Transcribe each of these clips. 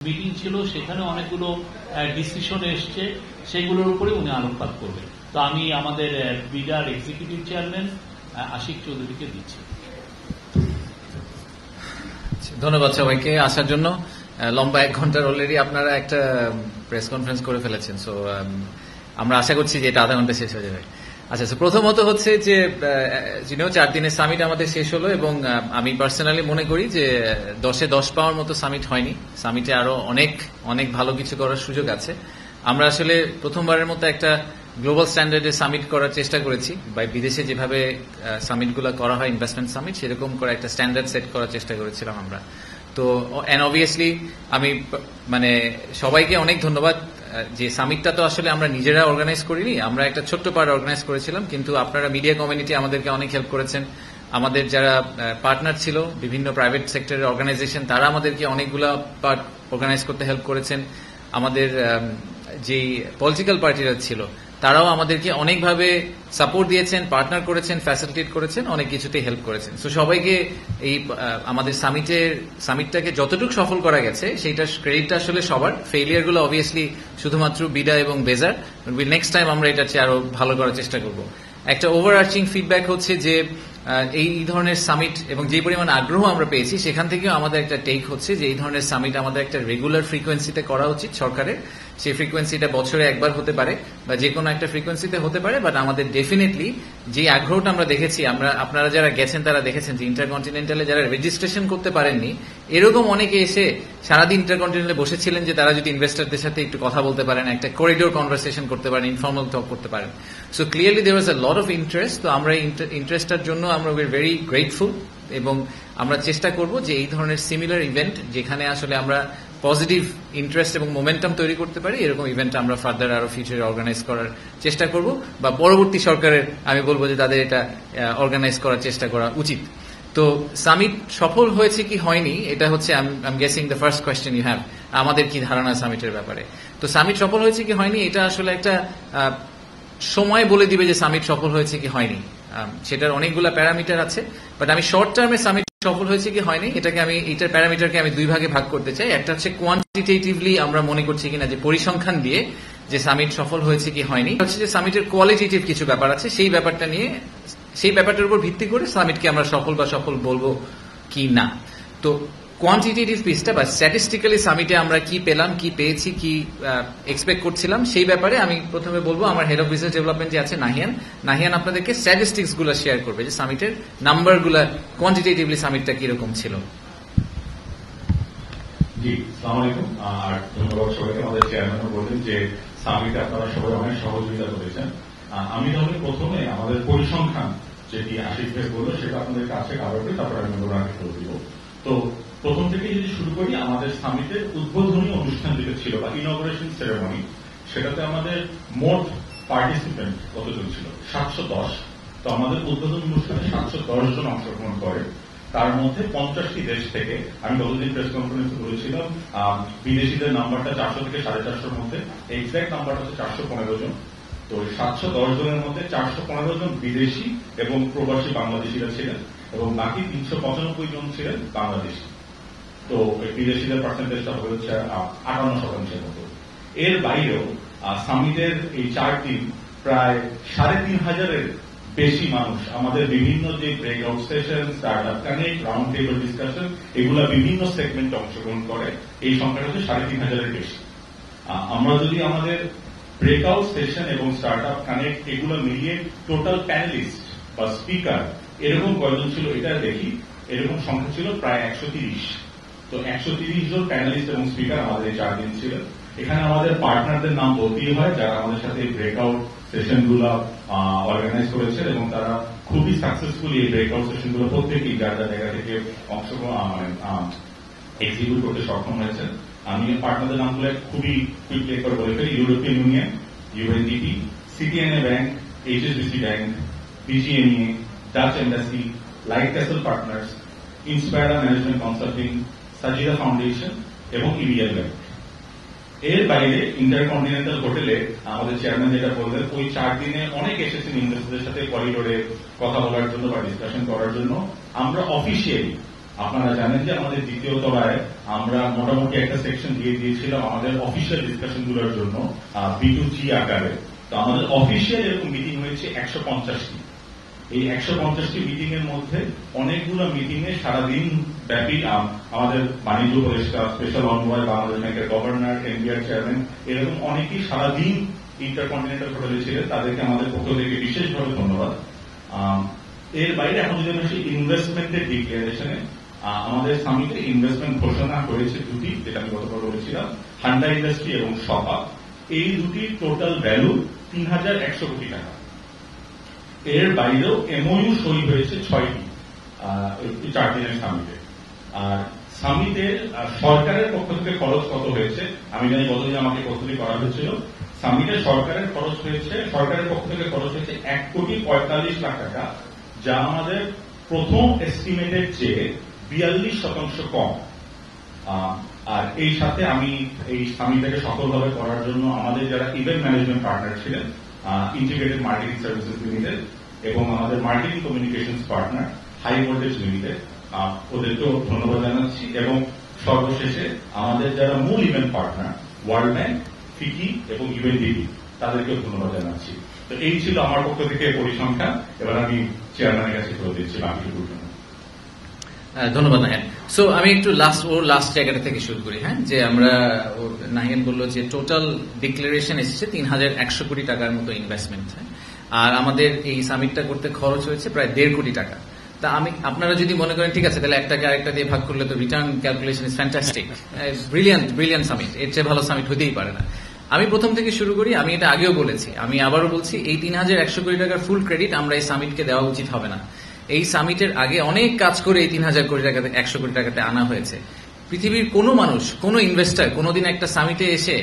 Meeting ছিল, সেখানে অনেকগুলো ডিসিশন এসছে, সেগুলোর উপরে উনি আলোকপাত করবেন। তো আমি আমাদের বিডার এক্সিকিউটিভ চেয়ারম্যান আশিক চৌধুরীকে দিচ্ছি। ধন্যবাদ সবাইকে আসার জন্য। লম্বা 1 ঘন্টার অলরেডি আপনারা একটা প্রেস কনফারেন্স করে ফেলেছেন, সো আমরা আশা করছি যে এটা আধা ঘন্টা শেষ হয়ে যাবে। আচ্ছা, প্রথমত হচ্ছে যে 4 দিনের সামিট আমাদের শেষ হলো, এবং আমি পার্সোনালি মনে করি যে 10-এ 10 পাওয়ার মতো সামিট হয়নি। সামিটে আরো অনেক অনেক ভালো কিছু করার সুযোগ আছে। আমরা আসলে প্রথমবারের মতো একটা গ্লোবাল স্ট্যান্ডার্ডে সামিট করার চেষ্টা করেছি, বা বিদেশে যেভাবে সামিটগুলো করা হয় ইনভেস্টমেন্ট সামিট, সেরকম করে একটা স্ট্যান্ডার্ড সেট করার চেষ্টা করেছিলাম আমরা। তো এন্ড অবভিয়াসলি আমি মানে সবাইকে অনেক ধন্যবাদ। যে সামিটটা তো আসলে আমরা নিজেরা অর্গানাইজ করিনি, আমরা একটা ছোট্ট পার্ট অর্গানাইজ করেছিলাম, কিন্তু আপনারা মিডিয়া কমিউনিটি আমাদেরকে অনেক হেল্প করেছেন। আমাদের যারা পার্টনার ছিল বিভিন্ন প্রাইভেট সেক্টরের অর্গানাইজেশন, তারা আমাদেরকে অনেকগুলা পার্ট অর্গানাইজ করতে হেল্প করেছেন। আমাদের যেই পলিটিক্যাল পার্টিরা ছিল তারাও আমাদেরকে অনেকভাবে সাপোর্ট দিয়েছেন, পার্টনার করেছেন, ফ্যাসিলিটেট করেছেন, অনেক কিছুতেই হেল্প করেছেন। সো সবাইকে এই আমাদের সামিটটাকে যতটুকু সফল করা গেছে সেইটার ক্রেডিটটা আসলে সবার। ফেইলিয়ার গুলো অবভিয়াসলি শুধুমাত্র বিডা এবং বেজার। নেক্সট টাইম আমরা এটা আরো ভালো করার চেষ্টা করব। একটা ওভারআর্চিং ফিডব্যাক হচ্ছে যে এই ধরনের সামিট এবং যে পরিমাণ আগ্রহ আমরা পেয়েছি, সেখান থেকেও আমাদের একটা টেক হচ্ছে যে এই ধরনের সামিট আমাদের একটা রেগুলার ফ্রিকোয়েন্সিতে করা উচিত সরকারের। সেই ফ্রিকোয়েন্সিটা বছরে একবার হতে পারে বা যে কোনো একটা ফ্রিকোয়েন্সিতে হতে পারে, বাট আমাদের ডেফিনেটলি যে আগ্রহটা আমরা দেখেছি, আপনারা যারা গেছেন তারা দেখেছেন যে ইন্টারকন্টিনেন্টালে যারা রেজিস্ট্রেশন করতে পারেননি, এরকম অনেকে এসে সারাদিন ইন্টারকন্টিনেন্টালে বসেছিলেন যে তারা যদি ইনভেস্টরদের সাথে একটু কথা বলতে পারেন, একটা করিডোর কনভারসেশন করতে পারেন, ইনফর্মাল টক করতে পারেন। So clearly there was a lot of interest. তো আমরা ইন্টারেস্টটার জন্য আমরা ভেরি গ্রেটফুল, এবং আমরা চেষ্টা করব যে এই ধরনের সিমিলার ইভেন্ট যেখানে আসলে আমরা পজিটিভ ইন্টারেস্ট এবং মোমেন্টাম তৈরি করতে পারি, এরকম ইভেন্ট আমরা ফার্দার আরো ফিউচারে অর্গানাইজ করার চেষ্টা করব, বা পরবর্তী সরকারের আমি বলবো যে তাদের এটা অর্গানাইজ করার চেষ্টা করা উচিত। তো সামিট সফল হয়েছে কি হয়নি, এটা হচ্ছে I am guessing the first question you have, আমাদের কি ধারণা সামিটের ব্যাপারে। তো সামিট সফল হয়েছে কি হয়নি, এটা আসলে একটা সময় বলে দিবে যে সামিট সফল হয়েছে কি হয়নি। সেটার অনেকগুলো প্যারামিটার আছে, বাট আমি শর্ট টার্মে সামিট সফল হয়েছে কি হয়নি এইটার প্যারামিটারকে আমি 2 ভাগে ভাগ করতে চাই। একটা হচ্ছে কোয়ান্টিটেটিভলি আমরা মনে করছি কিনা, যে পরিসংখ্যান দিয়ে যে সামিট সফল হয়েছে কি হয়নি। হচ্ছে যে সামিটের কোয়ালিটেটিভ কিছু ব্যাপার আছে, সেই ব্যাপারটার উপর ভিত্তি করে সামিটকে আমরা সফল বা সফল বলবো কি না। তো কোয়ান্টিটেটিভ পিসটা বা স্ট্যাটিস্টিক্যালি সামিটে আমরা কি পেলাম, কি পেয়েছি, কি এক্সপেক্ট করছিলাম, সেই ব্যাপারে আমি প্রথমে বলবো আমার হেড অফ বিজনেস ডেভেলপমেন্ট যে আছে নাহিয়ান আপনাদেরকে স্ট্যাটিস্টিক্স গুলো শেয়ার করবে, যে সামিটের নাম্বার গুলা কোয়ান্টিটেটিভলি সামিটটা কিরকম ছিল। জি, আসসালামু আলাইকুম। আর ধন্যবাদ সবাইকে। আমাদের চেয়ারম্যানও বললেন যে সামিটে আপনারা সবাই অনেক সহযোগিতা করেছেন। আমি তাহলে প্রথমে আমাদের পরিসংখ্যান যেটি আশিক ভাই বললো সেটা আপনাদের কাছে কাভার করে তারপরে আমি ওনাকে করে দিব। তো প্রথম থেকে যদি শুরু করি, আমাদের সামিটের উদ্বোধনী অনুষ্ঠান যেটা ছিল বা ইনঅপারেশন সেরেমনি, সেটাতে আমাদের মোট পার্টিসিপেন্ট কতজন ছিল? 710। তো আমাদের উদ্বোধনী অনুষ্ঠানে 710 জন অংশগ্রহণ করে। তার মধ্যে 50টি দেশ থেকে, আমি গতদিন প্রেস কনফারেন্সে বলেছিলাম বিদেশিদের নাম্বারটা 400 থেকে 450-র মধ্যে, এক্সাক্ট নাম্বারটা হচ্ছে 415 জন। তো 710 জনের মধ্যে 415 জন বিদেশি এবং প্রবাসী বাংলাদেশিরা ছিলেন, এবং বাকি 395 জন ছিলেন বাংলাদেশি। তো বিদেশিদের পার্সেন্টেজটা হচ্ছে 58% মতো। এর বাইরেও সামিটের এই 4 দিন প্রায় 3,500-এর বেশি মানুষ আমাদের বিভিন্ন যে breakout session, startup connect, round table discussion, এগুলা বিভিন্ন সেগমেন্টে অংশগ্রহণ করে। এই সংখ্যাটা হচ্ছে 3,500-এর বেশি। আমরা যদি আমাদের ব্রেকআউট সেশন এবং স্টার্টআপ কানেক্ট এগুলো মিলিয়ে টোটাল প্যানেলিস্ট বা স্পিকার এরকম কয়জন ছিল এটা দেখি, এরকম সংখ্যা ছিল প্রায় 130। তো 130 জন প্যানেলিস্ট এবং স্পিকার আমাদের এই 4 দিন ছিলেন। এখানে আমাদের পার্টনারদের নাম বলতেই হয়, যারা আমাদের সাথে এই ব্রেকআউট সেশন গুলো অর্গানাইজ করেছেন, এবং তারা খুবই সাকসেসফুলি এই ব্রেকআউট সেশন গুলো প্রত্যেকেই যার জায়গা থেকে অংশগ্রহণ এক্সিকিউট করতে সক্ষম হয়েছেন। আমি পার্টনারদের নামগুলো খুবই কুইকলি একবার বলে ফেলি। European Union, UNDP, Citi NA bank, HSBC bank, BGMEA, Dutch embassy, LightCastle Partners, Inspira management consulting, Sajida foundation এবং ইবিএল ব্যাংক। এর বাইরে ইন্টারকন্টিনেন্টাল হোটেলে আমাদের চেয়ারম্যান যেটা বললেন, ওই 4 দিনে অনেক এসেছেন ইনভেস্টরদের সাথে করিডোরে কথা বলার জন্য বা ডিসকাশন করার জন্য। আমরা অফিসিয়ালি আপনারা জানেন যে আমাদের দ্বিতীয় তলায় আমরা মোটামুটি একটা সেকশন দিয়ে দিয়েছিলাম আমাদের অফিসিয়াল ডিসকাশন গুলোর জন্য B2G আকারে। তো আমাদের অফিসিয়াল এরকম মিটিং হয়েছে 150টি। এই 150টি মিটিং এর মধ্যে অনেকগুলো মিটিং এ সারাদিন ব্যাপী আমাদের বাণিজ্য উপদেষ্টা, স্পেশাল অনবয়, বাংলাদেশ ব্যাংকের গভর্নর, এনবিআর চেয়ারম্যান, এরকম অনেকেই সারাদিন ইন্টারকন্টিনেন্টাল হোটেলে ছিলেন। তাদেরকে আমাদের পক্ষ থেকে বিশেষভাবে ধন্যবাদ। এর বাইরে এখন যদি আমরা সেই ইনভেস্টমেন্টের ডিক্লারেশনে আমাদের সামিটে ইনভেস্টমেন্ট ঘোষণা হয়েছে দুটি, যেটা আমি গতকাল বলেছিলাম, হান্ডা ইন্ডাস্ট্রি এবং সপা। এই দুটির টোটাল ভ্যালু 3,100 কোটি টাকা। এর বাইরেও এমওইউ সই হয়েছে 6টি 4 দিনের সামিটে। আর সামিটের সরকারের পক্ষ থেকে খরচ কত হয়েছে আমি জানি, গতদিন আমাকে প্রস্তুতি করা হয়েছিল। সামিটে সরকারের খরচ হয়েছে, সরকারের পক্ষ থেকে খরচ হয়েছে 1,45,00,000 টাকা, যা আমাদের প্রথম এস্টিমেটের চেয়ে 42% কম। আর এই সাথে আমি এই সামিটটাকে সফলভাবে করার জন্য আমাদের যারা ইভেন্ট ম্যানেজমেন্ট পার্টনার ছিলেন, ইন্টিগ্রেটেড মার্কেটিং সার্ভিসেস লিমিটেড এবং আমাদের marketing communications partner high voltage limited, ওদেরকেও ধন্যবাদ জানাচ্ছি। এবং সর্বশেষে আমাদের যারা মূল event partner World Bank, FICCI এবং ইউএনডিপি, তাদেরকেও ধন্যবাদ জানাচ্ছি। তো এই ছিল আমার পক্ষ থেকে পরিসংখ্যান। এবার আমি চেয়ারম্যানের কাছে ফেরত দিচ্ছি বাকিটুকুর জন্য। ধন্যবাদ নাহিয়ান। সো আমি একটু লাস্ট জায়গাটা থেকে শুরু করি। হ্যাঁ, যে আমরা নাহিয়ান বললো যে টোটাল ডিক্লারেশন এসেছে 3,100 কোটি টাকার মতো ইনভেস্টমেন্ট, আর আমাদের এই সামিটটা করতে খরচ হয়েছে প্রায় 1.5 কোটি টাকা। তা আপনারা যদি মনে করেন ঠিক আছে, তাহলে একটাকে আরেকটা দিয়ে ভাগ করলে তো return calculation is fantastic, brilliant summit, এর চেয়ে ভালো সামিট হতেই পারে না। আমি প্রথম থেকে শুরু করি। আমি এটা আগেও বলেছি, আমি আবারও বলছি, এই 3,100 কোটি টাকার ফুল ক্রেডিট আমরা এই সামিটকে দেওয়া উচিত হবে না। এই সামিটের আগে অনেক কাজ করে এই 3,000 কোটি টাকাতে 100 কোটি টাকাতে আনা হয়েছে। পৃথিবীর কোনো মানুষ, কোনো ইনভেস্টার কোনোদিন একটা সামিটে এসে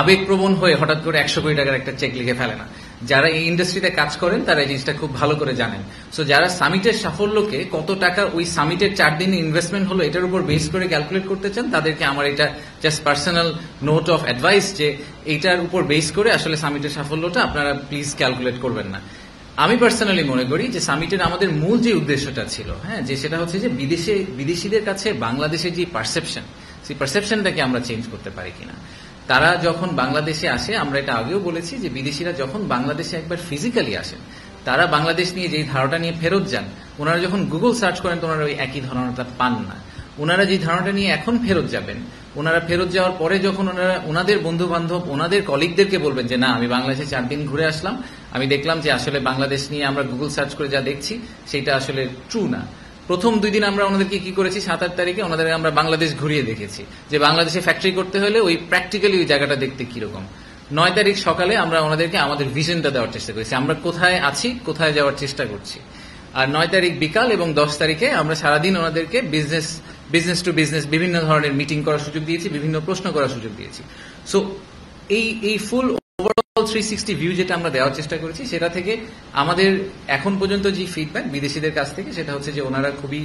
আবেগপ্রবণ হয়ে হঠাৎ করে 100 কোটি টাকার একটা চেক লিখে ফেলে না। যারা এই ইন্ডাস্ট্রিতে কাজ করেন তারা এই জিনিসটা খুব ভালো করে জানেন। সো যারা সামিটের সাফল্যকে কত টাকা ওই সামিটের 4 দিনে ইনভেস্টমেন্ট হলো এটার উপর বেস করে ক্যালকুলেট করতে চান, তাদেরকে আমার এটা just personal note of advice যে এইটার উপর বেস করে আসলে সামিটের সাফল্যটা আপনারা প্লিজ ক্যালকুলেট করবেন না। আমি পার্সোনালি মনে করি যে সামিটের আমাদের মূল যে উদ্দেশ্যটা ছিল, হ্যাঁ, যে সেটা হচ্ছে যে বিদেশিদের কাছে বাংলাদেশের যে পারসেপশন, সেই পারসেপশনটাকে আমরা চেঞ্জ করতে পারি কিনা। তারা যখন বাংলাদেশে আসে, আমরা এটা আগেও বলেছি যে বিদেশিরা যখন বাংলাদেশে একবার ফিজিক্যালি আসেন, তারা বাংলাদেশ নিয়ে যেই ধারণাটা নিয়ে ফেরত যান, ওনারা যখন গুগল সার্চ করেন তো ওনারা ওই একই ধারণাটা পান না। ওনারা যে ধারণাটা নিয়ে এখন ফেরত যাবেন, ওনারা ফেরত যাওয়ার পরে যখন ওনারা ওনাদের বন্ধু বান্ধব, ওনাদের কলিগদেরকে বলবেন যে না, আমি বাংলাদেশে 4 দিন ঘুরে আসলাম, আমি দেখলাম যে আসলে বাংলাদেশ নিয়ে আমরা গুগল সার্চ করে যা দেখছি সেটা আসলে ট্রু না। প্রথম 2 দিন আমরা ওনাদেরকে কি করেছি, 7-8 তারিখে ওনাদের আমরা বাংলাদেশ ঘুরিয়ে দেখেছি যে বাংলাদেশে ফ্যাক্টরি করতে হলে ওই প্র্যাকটিক্যালি ওই জায়গাটা দেখতে কিরকম। 9 তারিখ সকালে আমরা ওনাদেরকে আমাদের ভিশনটা দেওয়ার চেষ্টা করেছি, আমরা কোথায় আছি, কোথায় যাওয়ার চেষ্টা করছি। আর 9 তারিখ বিকাল এবং 10 তারিখে আমরা সারাদিন ওনাদেরকে বিজনেস টু বিজনেস বিভিন্ন ধরনের মিটিং করার সুযোগ দিয়েছি, বিভিন্ন প্রশ্ন করার সুযোগ দিয়েছি। সো এই ফুল ওভারঅল 360 ভিউ যেটা আমরা দেওয়ার চেষ্টা করেছি, সেটা থেকে আমাদের এখন পর্যন্ত যে ফিডব্যাক বিদেশিদের কাছ থেকে, সেটা হচ্ছে যে ওনারা খুবই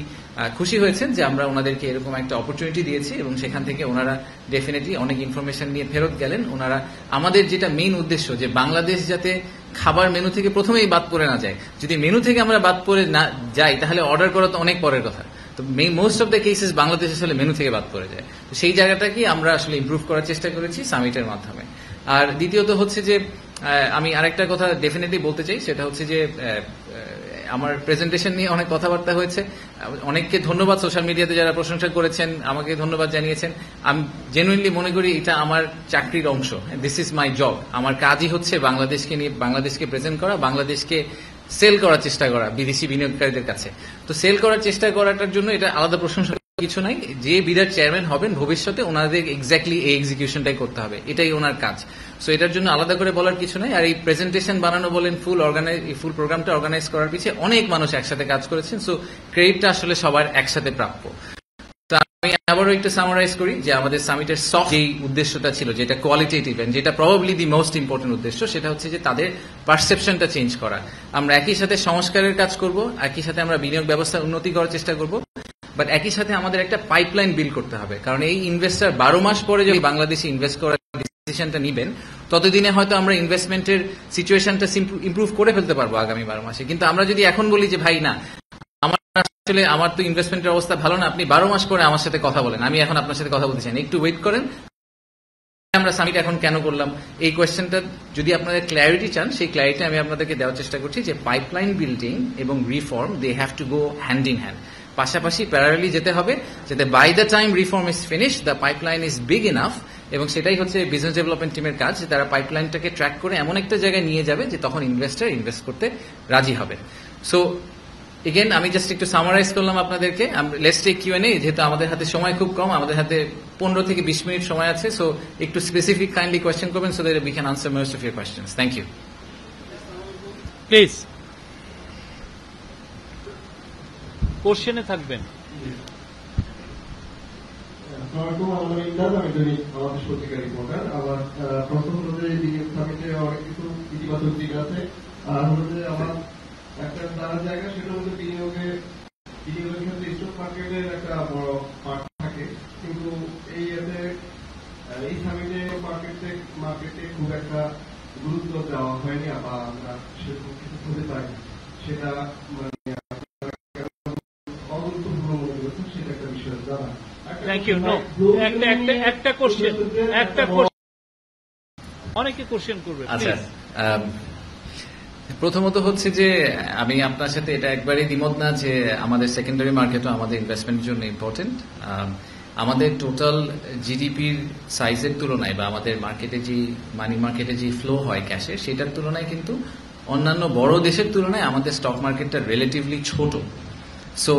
খুশি হয়েছেন যে আমরা ওনাদেরকে এরকম একটা অপরচুনিটি দিয়েছি এবং সেখান থেকে ওনারা ডেফিনেটলি অনেক ইনফরমেশন নিয়ে ফেরত গেলেন। ওনারা আমাদের যেটা মেইন উদ্দেশ্য, যে বাংলাদেশ যাতে খাবার মেনু থেকে প্রথমেই বাদ পড়ে না যায়। যদি মেনু থেকে আমরা বাদ পড়ে না যাই তাহলে অর্ডার করা তো অনেক পরের কথা। তো most of the cases Bangladesh আসলে মেনু থেকে বাদ পড়ে যায়। তো সেই জায়গাটাকে আমরা আসলে ইমপ্রুভ করার চেষ্টা করেছি সামিটের মাধ্যমে। আর দ্বিতীয়ত হচ্ছে যে আমি আরেকটা কথা ডেফিনেটলি বলতে চাই, সেটা হচ্ছে যে আমার প্রেজেন্টেশন নিয়ে অনেক কথাবার্তা হয়েছে। অনেককে ধন্যবাদ, সোশ্যাল মিডিয়াতে যারা প্রশংসা করেছেন আমাকে ধন্যবাদ জানিয়েছেন। আমি জেনুইনলি মনে করি এটা আমার চাকরির অংশ, দিস ইজ মাই জব। আমার কাজই হচ্ছে বাংলাদেশকে নিয়ে, বাংলাদেশকে প্রেজেন্ট করা, বাংলাদেশকে সেল করার চেষ্টা করা বিদেশি বিনিয়োগকারীদের কাছে। তো সেল করার চেষ্টা করাটার জন্য এটা আলাদা প্রশংসা কিছু নাই। যে বিরাট চেয়ারম্যান হবেন ভবিষ্যতে, ওনাদের এক্স্যাক্টলি এই এক্সিকিউশনটাই করতে হবে, এটাই ওনার কাজ। সো এটার জন্য আলাদা করে বলার কিছু নাই। আর এই প্রেজেন্টেশন বানানো বলেন, ফুল প্রোগ্রামটা অর্গানাইজ করার পিছিয়ে অনেক মানুষ একসাথে কাজ করেছেন। সো ক্রেডিটটা আসলে সবার একসাথে প্রাপ্য। তো আমি আবারও একটু সামারাইজ করি যে আমাদের সামিটের সফট যেই উদ্দেশ্যটা ছিল, যেটা কোয়ালিটেটিভ এন্ড যেটা প্রবাবলি দি মোস্ট ইম্পর্টেন্ট উদ্দেশ্য, সেটা হচ্ছে যে তাদের পারসেপশনটা চেঞ্জ করা। আমরা একই সাথে সংস্কারের কাজ করব, একই সাথে আমরা বিনিয়োগ ব্যবস্থার উন্নতি করার চেষ্টা করব, বাট একই সাথে আমাদের একটা পাইপলাইন বিল্ড করতে হবে। কারণ এই ইনভেস্টার 12 মাস পরে যদি বাংলাদেশে ইনভেস্ট করার ডিসিশনটা নিবেন, ততদিনে হয়তো আমরা ইনভেস্টমেন্টের সিচুয়েশনটা ইমপ্রুভ করে ফেলতে পারবো আগামী 12 মাসে। কিন্তু আমরা যদি এখন বলি যে ভাই না, আমার আসলে আমার তো ইনভেস্টমেন্টের অবস্থা ভালো না, আপনি 12 মাস করে আমার সাথে কথা বলেন, আমি এখন আপনার সাথে কথা বলতে চাই না, একটু ওয়েট করেন। আমরা সামিট এখন কেন করলাম এই কোয়েশ্চেনটা যদি আপনাদের ক্ল্যারিটি চান, সেই ক্ল্যারিটি আমি আপনাদেরকে দেওয়ার চেষ্টা করছি যে পাইপলাইন বিল্ডিং এবং reform they have to go hand in hand, পাশাপাশি প্যারালালি যেতে হবে, যাতে by the time reform is finish the pipeline is big enough. এবং সেটাই হচ্ছে বিজনেস ডেভেলপমেন্ট টিমের কাজ, যে তারা পাইপলাইনটাকে ট্র্যাক করে এমন একটা জায়গায় নিয়ে যাবে যে তখন ইনভেস্টর ইনভেস্ট করতে রাজি হবে। সো এগেন আমি জাস্ট একটু সামারাইজ করলাম আপনাদেরকে। লেটস টেক কিউএনএ, যেহেতু আমাদের হাতে সময় খুব কম, আমাদের হাতে 15 থেকে 20 মিনিট সময় আছে। সো একটু স্পেসিফিক কাইন্ডলি কোয়েশ্চেন করবেন so that we can answer most of your questions. Thank you. Please কোশ্চেনে থাকবেন। আসসালামাইকুম, আমার নাম ইমদাদ, আমি দৈনিক বাংলাদেশ পত্রিকার রিপোর্টার। আমার প্রথম হলো যে বিনিয়োগ সামিটে অনেক কিছু ইতিবাচক দিক আছে, আর হলো যে আমার একটা জানার জায়গা, সেটা হলো বিনিয়োগের ক্ষেত্রে স্টক মার্কেটের একটা বড় পার্ট থাকে, কিন্তু এই সামিটে মার্কেটে খুব একটা গুরুত্ব দেওয়া হয়নি বা আমরা সেরকম কিছু খুঁজে পাই, সেটা মানে অগুরুত্বপূর্ণ মনে করছেন, সেটা একটা বিষয় জানা। Thank you. নো, একটা কোশ্চেন, অনেকে কোশ্চেন করবে। আচ্ছা, প্রথমত হচ্ছে যে আমি আপনার সাথে এটা একবারই দ্বিমত না যে আমাদের সেকেন্ডারি মার্কেটও আমাদের ইনভেস্টমেন্টের জন্য ইম্পর্টেন্ট। আমাদের টোটাল জিডিপির সাইজের তুলনায় বা আমাদের মার্কেটে যে মানি মার্কেটে যে ফ্লো হয় ক্যাশের, সেটার তুলনায় কিন্তু অন্যান্য বড় দেশের তুলনায় আমাদের স্টক মার্কেটটা রিলেটিভলি ছোট। সো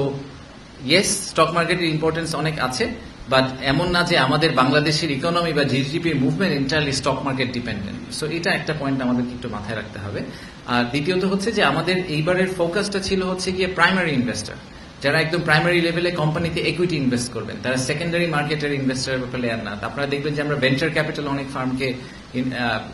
ইয়েস, স্টক মার্কেটের ইম্পর্টেন্স অনেক আছে, বাট এমন না যে আমাদের বাংলাদেশের ইকোনমি বা GDP movement entirely stock market dependent. So এটা একটা পয়েন্ট আমাদেরকে একটু মাথায় রাখতে হবে। আর দ্বিতীয়ত হচ্ছে যে আমাদের এইবারের ফোকাসটা ছিল হচ্ছে গিয়ে প্রাইমারি ইনভেস্টর, যারা একদম প্রাইমারি লেভেলে কোম্পানিতে ইকুইটি ইনভেস্ট করবেন, তারা সেকেন্ডারি মার্কেটের ইনভেস্টর প্লেয়ার না। আপনারা দেখবেন যে আমরা ভেঞ্চার ক্যাপিটাল অনেক ফার্মকে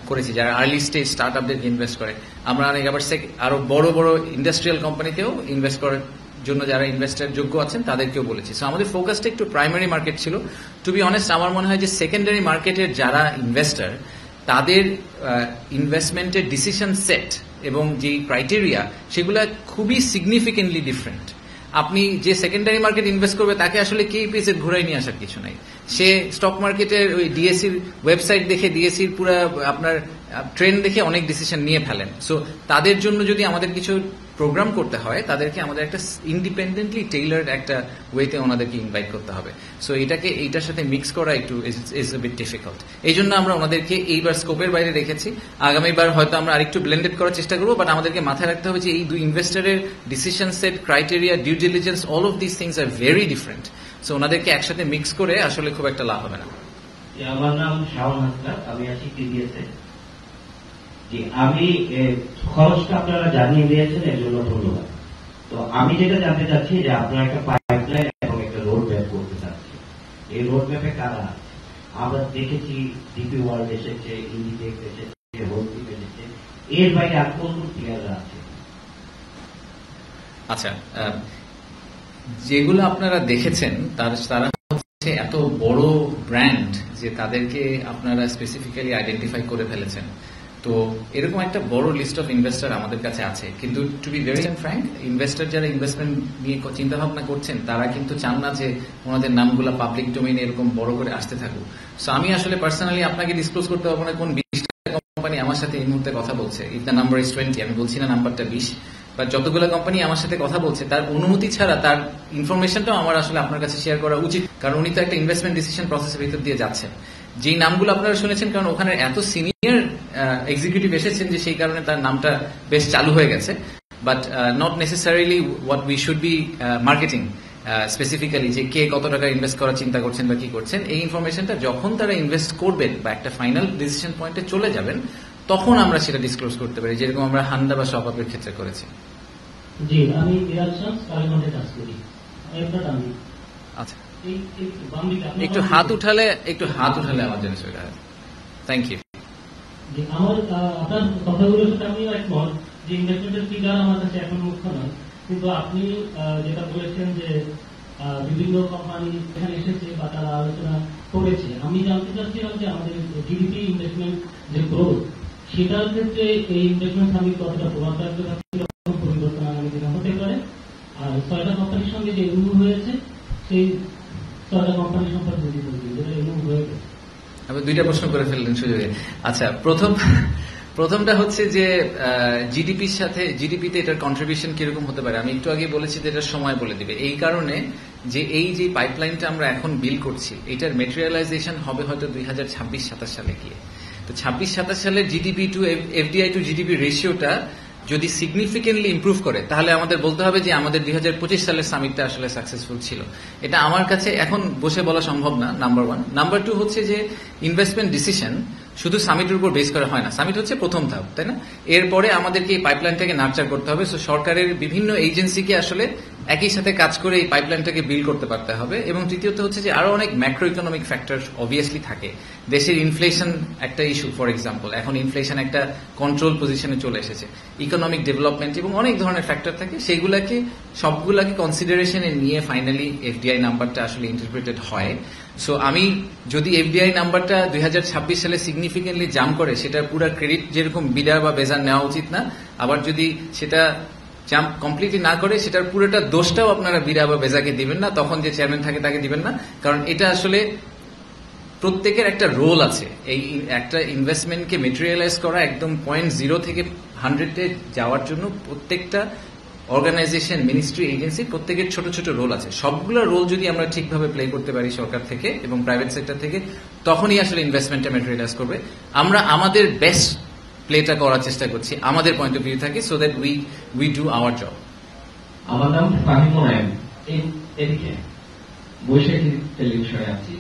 করেছি যারা আর্লি স্টেজ স্টার্ট আপদেরকে ইনভেস্ট করে। আমরা অনেক আবার আরো বড় বড় ইন্ডাস্ট্রিয়াল কোম্পানিতেও ইনভেস্ট করার জন্য যারা ইনভেস্টার যোগ্য আছেন তাদেরকেও বলেছি। সো আমাদের ফোকাসটা একটু প্রাইমারি মার্কেট ছিল। টু বি অনেস্ট, আমার মনে হয় যে সেকেন্ডারি মার্কেটের যারা ইনভেস্টার, তাদের ইনভেস্টমেন্টের ডিসিশন সেট এবং যে ক্রাইটেরিয়া, সেগুলো খুবই সিগনিফিকেন্টলি ডিফারেন্ট। আপনি যে সেকেন্ডারি মার্কেট ইনভেস্ট করবে তাকে আসলে কেপিএস ঘুরাই নিয়ে আসার কিছু নাই। সে স্টক মার্কেটের ওই ডিএসসির ওয়েবসাইট দেখে, ডিএসসির পুরো আপনার ট্রেন্ড দেখে অনেক ডিসিশন নিয়ে ফেলেন। সো তাদের জন্য যদি আমাদের কিছু প্রোগ্রাম করতে হয়, তাদেরকে আমাদের একটা ইন্ডিপেন্ডেন্টলি টেইলার্ড একটা ওয়েতে ওনাদেরকে ইনভাইট করতে হবে। সো এইটার সাথে মিক্স করা একটু ইজ এ বিট ডিফিকাল্ট। এই জন্য আমরা ওনাদেরকে এইবার স্কোপের বাইরে রেখেছি। আগামীবার হয়তো আমরা আরেকটু ব্লেন্ডেড করার চেষ্টা করবো, বাট আমাদেরকে মাথায় রাখতে হবে যে এই দুই ইনভেস্টারের decision set, criteria, due diligence, all of this things are very different. So ওনাদেরকে একসাথে মিক্স করে আসলে খুব একটা লাভ হবে না। আমার নাম শাওন হাসনাত, আমি আছি টিডিএসে। আমি খরচটা আপনারা জানিয়ে দিয়েছেন, এর জন্য ধন্যবাদ। তো আমি যেটা জানতে চাচ্ছি যে আপনারা একটা পাইপলাইন এবং একটা রোড ম্যাপ করতে চাচ্ছি, এই রোড ম্যাপে কারা আছে? আমরা দেখেছি ডিপি ওয়ার্ল্ড এসেছে, ইন্ডিটেক্স এসেছে, হোলডিপ এসেছে, এর বাইরে আর কোন কোন প্লেয়াররা আছে? আচ্ছা, যেগুলো আপনারা দেখেছেন তারা হচ্ছে এত বড় ব্র্যান্ড যে তাদেরকে আপনারা স্পেসিফিক্যালি আইডেন্টিফাই করে ফেলেছেন। তো এরকম একটা বড় লিস্ট অফ ইনভেস্টর আমাদের কাছে আছে, কিন্তু to be very frank, investor যারা ইনভেস্টমেন্ট নিয়ে চিন্তা ভাবনা করছেন তারা কিন্তু চান না যে ওনাদের নামগুলো পাবলিক ডোমেইনে এরকম বড় করে আসতে থাকুক। সো আমি আসলে পার্সোনালি আপনাকে ডিসক্লোজ করতে পারবো না কোন 20টা কোম্পানি আমার সাথে এই মুহূর্তে কথা বলছে। ইফ দ্য নাম্বার ইজ 20, আমি বলছি না নাম্বারটা 20, বাট যতগুলো কোম্পানি আমার সাথে কথা বলছে তার অনুমতি ছাড়া তার ইনফরমেশনটাও আমার আসলে আপনার কাছে শেয়ার করা উচিত, কারণ উনি তো একটা ইনভেস্টমেন্ট ডিসিশন প্রসেসের ভিতর দিয়ে যাচ্ছেন। যেই নামগুলো আপনারা শুনেছেন, কারণ ওখানে এত সিনিয়র এক্সিকিউটিভ এসেছেন যে সেই কারণে তার নামটা বেশ চালু হয়ে গেছে, but not necessarily what we should be marketing specifically যে কে কত টাকা ইনভেস্ট করার চিন্তা করছেন বা কি করছেন। এই ইনফরমেশনটা যখন তারা ইনভেস্ট করবেন বা একটা ফাইনাল ডিসিশন পয়েন্টে চলে যাবেন, তখন আমরা সেটা ডিসক্লোজ করতে পারি, যেরকম আমরা হান্দা বা শপাপের ক্ষেত্রে করেছি। জি, আমি কালীগঞ্জে কাজ করি। আচ্ছা, একটু হাত উঠালে আমার জন্য সুবিধা হয়। Thank you. আমার আপনার কথাগুলোর সাথে আমিও একমত যে ইনভেস্টমেন্টের ফিগার আমার কাছে এখন মুখ্য নয়, কিন্তু আপনি যেটা বলেছেন যে বিভিন্ন কোম্পানি এখানে এসেছে বা তারা আলোচনা করেছে, আমি জানতে চাচ্ছিলাম যে আমাদের জিডিপি ইনভেস্টমেন্ট যে গ্রোথ, সেটার ক্ষেত্রে এই ইনভেস্টমেন্ট সামিট কতটা প্রভাব রাখতে পারছে, পরিবর্তন আগামী দিনে হতে পারে। আর ছয়টা কোম্পানির সঙ্গে যে এমইউ হয়েছে সেই ছয়টা কোম্পানি সম্পর্কে যদি বলছি যেটা এমইউ হয়ে গেছে। আপনি দুইটা প্রশ্ন করে ফেললেন সুযোগে। আচ্ছা, প্রথমটা হচ্ছে যে জিডিপির সাথে জিডিপিতে এটার কন্ট্রিবিউশন কিরকম হতে পারে। আমি একটু আগে বলেছি যে এটার সময় বলে দিবে, এই কারণে যে এই যে পাইপলাইনটা আমরা এখন বিল করছি এটার মেটেরিয়ালাইজেশন হবে হয়তো 2026-27 সালে গিয়ে। তো 26-27 সালের GDP to FDI to GDP রেশিওটা যদি সিগনিফিকেন্টলি ইমপ্রুভ করে তাহলে আমাদের বলতে হবে যে আমাদের 2025 সালের সামিটটা আসলে সাকসেসফুল ছিল। এটা আমার কাছে এখন বসে বলা সম্ভব না, নাম্বার ওয়ান। নাম্বার টু হচ্ছে যে ইনভেস্টমেন্ট ডিসিশন শুধু সামিটের উপর বেস করা হয় না। সামিট হচ্ছে প্রথম ধাপ, তাই না? এরপরে আমাদেরকে এই পাইপলাইনটাকে নার্চার করতে হবে। সো সরকারের বিভিন্ন এজেন্সিকে আসলে একই সাথে কাজ করে এই পাইপলাইনটাকে বিল্ড করতে পারতে হবে। এবং তৃতীয়ত হচ্ছে যে আরো অনেক ম্যাক্রো ইকোনমিক ফ্যাক্টর অবভিয়াসলি থাকে। দেশের ইনফ্লেশন একটা ইস্যু, ফর এক্সাম্পল এখন ইনফ্লেশন একটা কন্ট্রোল পজিশনে চলে এসেছে, ইকোনমিক ডেভেলপমেন্ট এবং অনেক ধরনের ফ্যাক্টর থাকে। সেইগুলাকে সবগুলাকে কনসিডারেশনে নিয়ে ফাইনালি এফডিআই নাম্বারটা আসলে ইন্টারপ্রিটেড হয়। সো আমি যদি এফডিআই নাম্বারটা 2026 সালে সিগনিফিকেন্টলি জাম্প করে সেটার পুরো ক্রেডিট যেরকম বিডা বা বেজার নেওয়া উচিত না, আবার যদি সেটা জাম্প কমপ্লিটলি না করে সেটার পুরোটা দোষটাও আপনারা বিডা বা বেজাকে দিবেন না, তখন যে চেয়ারম্যান থাকে তাকে দিবেন না। কারণ এটা আসলে প্রত্যেকের একটা রোল আছে। এই একটা ইনভেস্টমেন্টকে মেটেরিয়ালাইজ করা একদম 0 থেকে 100-এ যাওয়ার জন্য প্রত্যেকটা অর্গানাইজেশন, মিনিস্ট্রি, এজেন্সি প্রত্যেকের ছোট ছোট রোল আছে। সবগুলো রোল যদি আমরা ঠিকভাবে প্লে করতে পারি সরকার থেকে এবং প্রাইভেট সেক্টর থেকে, তখনই আসলে ইনভেস্টমেন্টটা ম্যাটেরিয়ালাইজ করবে। আমরা আমাদের বেস্ট প্লেটা করার চেষ্টা করছি আমাদের পয়েন্ট অফ ভিউ থেকে, so that we do our job. আমার নাম ফাহিমুল আইন, এদিকে বৈশাখী টেলিভিশনে আছি।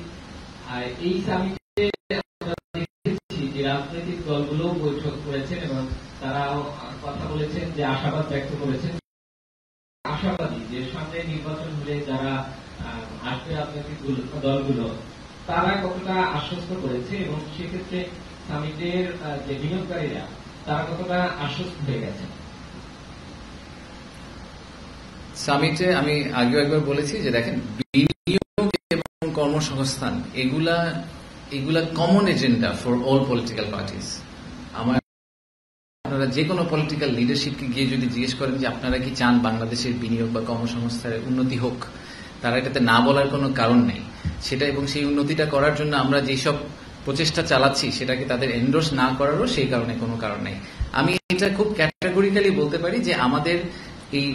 আর এই সামিটে আমরা দেখেছি যে রাজনৈতিক দলগুলো বৈঠক করেছেন এবং তারাও কথা বলেছেন, যে আশাবাদ ব্যক্ত করেছেন, আশাবাদী যে সামনে নির্বাচন হলে যারা আসবে রাজনৈতিক দলগুলো তারা কতটা আশ্বস্ত করেছে এবং সেক্ষেত্রে সামিটের যে বিনিয়োগকারীরা তারা কতটা আশ্বস্ত হয়ে গেছে। সামিটে আমি আগেও একবার বলেছি যে দেখেন, বিনিয়োগ এবং কর্মসংস্থান এগুলা common agenda for all political parties. আপনারা যে কোনো পলিটিক্যাল লিডারশিপকে গিয়ে যদি জিজ্ঞেস করেন যে আপনারা কি চান বাংলাদেশের বিনিয়োগ বা কর্মসংস্থানের উন্নতি হোক, তারা এটাতে না বলার কোনো কারণ নেই। সেটা এবং সেই উন্নতিটা করার জন্য আমরা যেসব প্রচেষ্টা চালাচ্ছি সেটাকে তাদের এন্ডোর্স না করারও সেই কারণে কোনো কারণ নেই। আমি এটা খুব ক্যাটাগরিক্যালি বলতে পারি যে আমাদের এই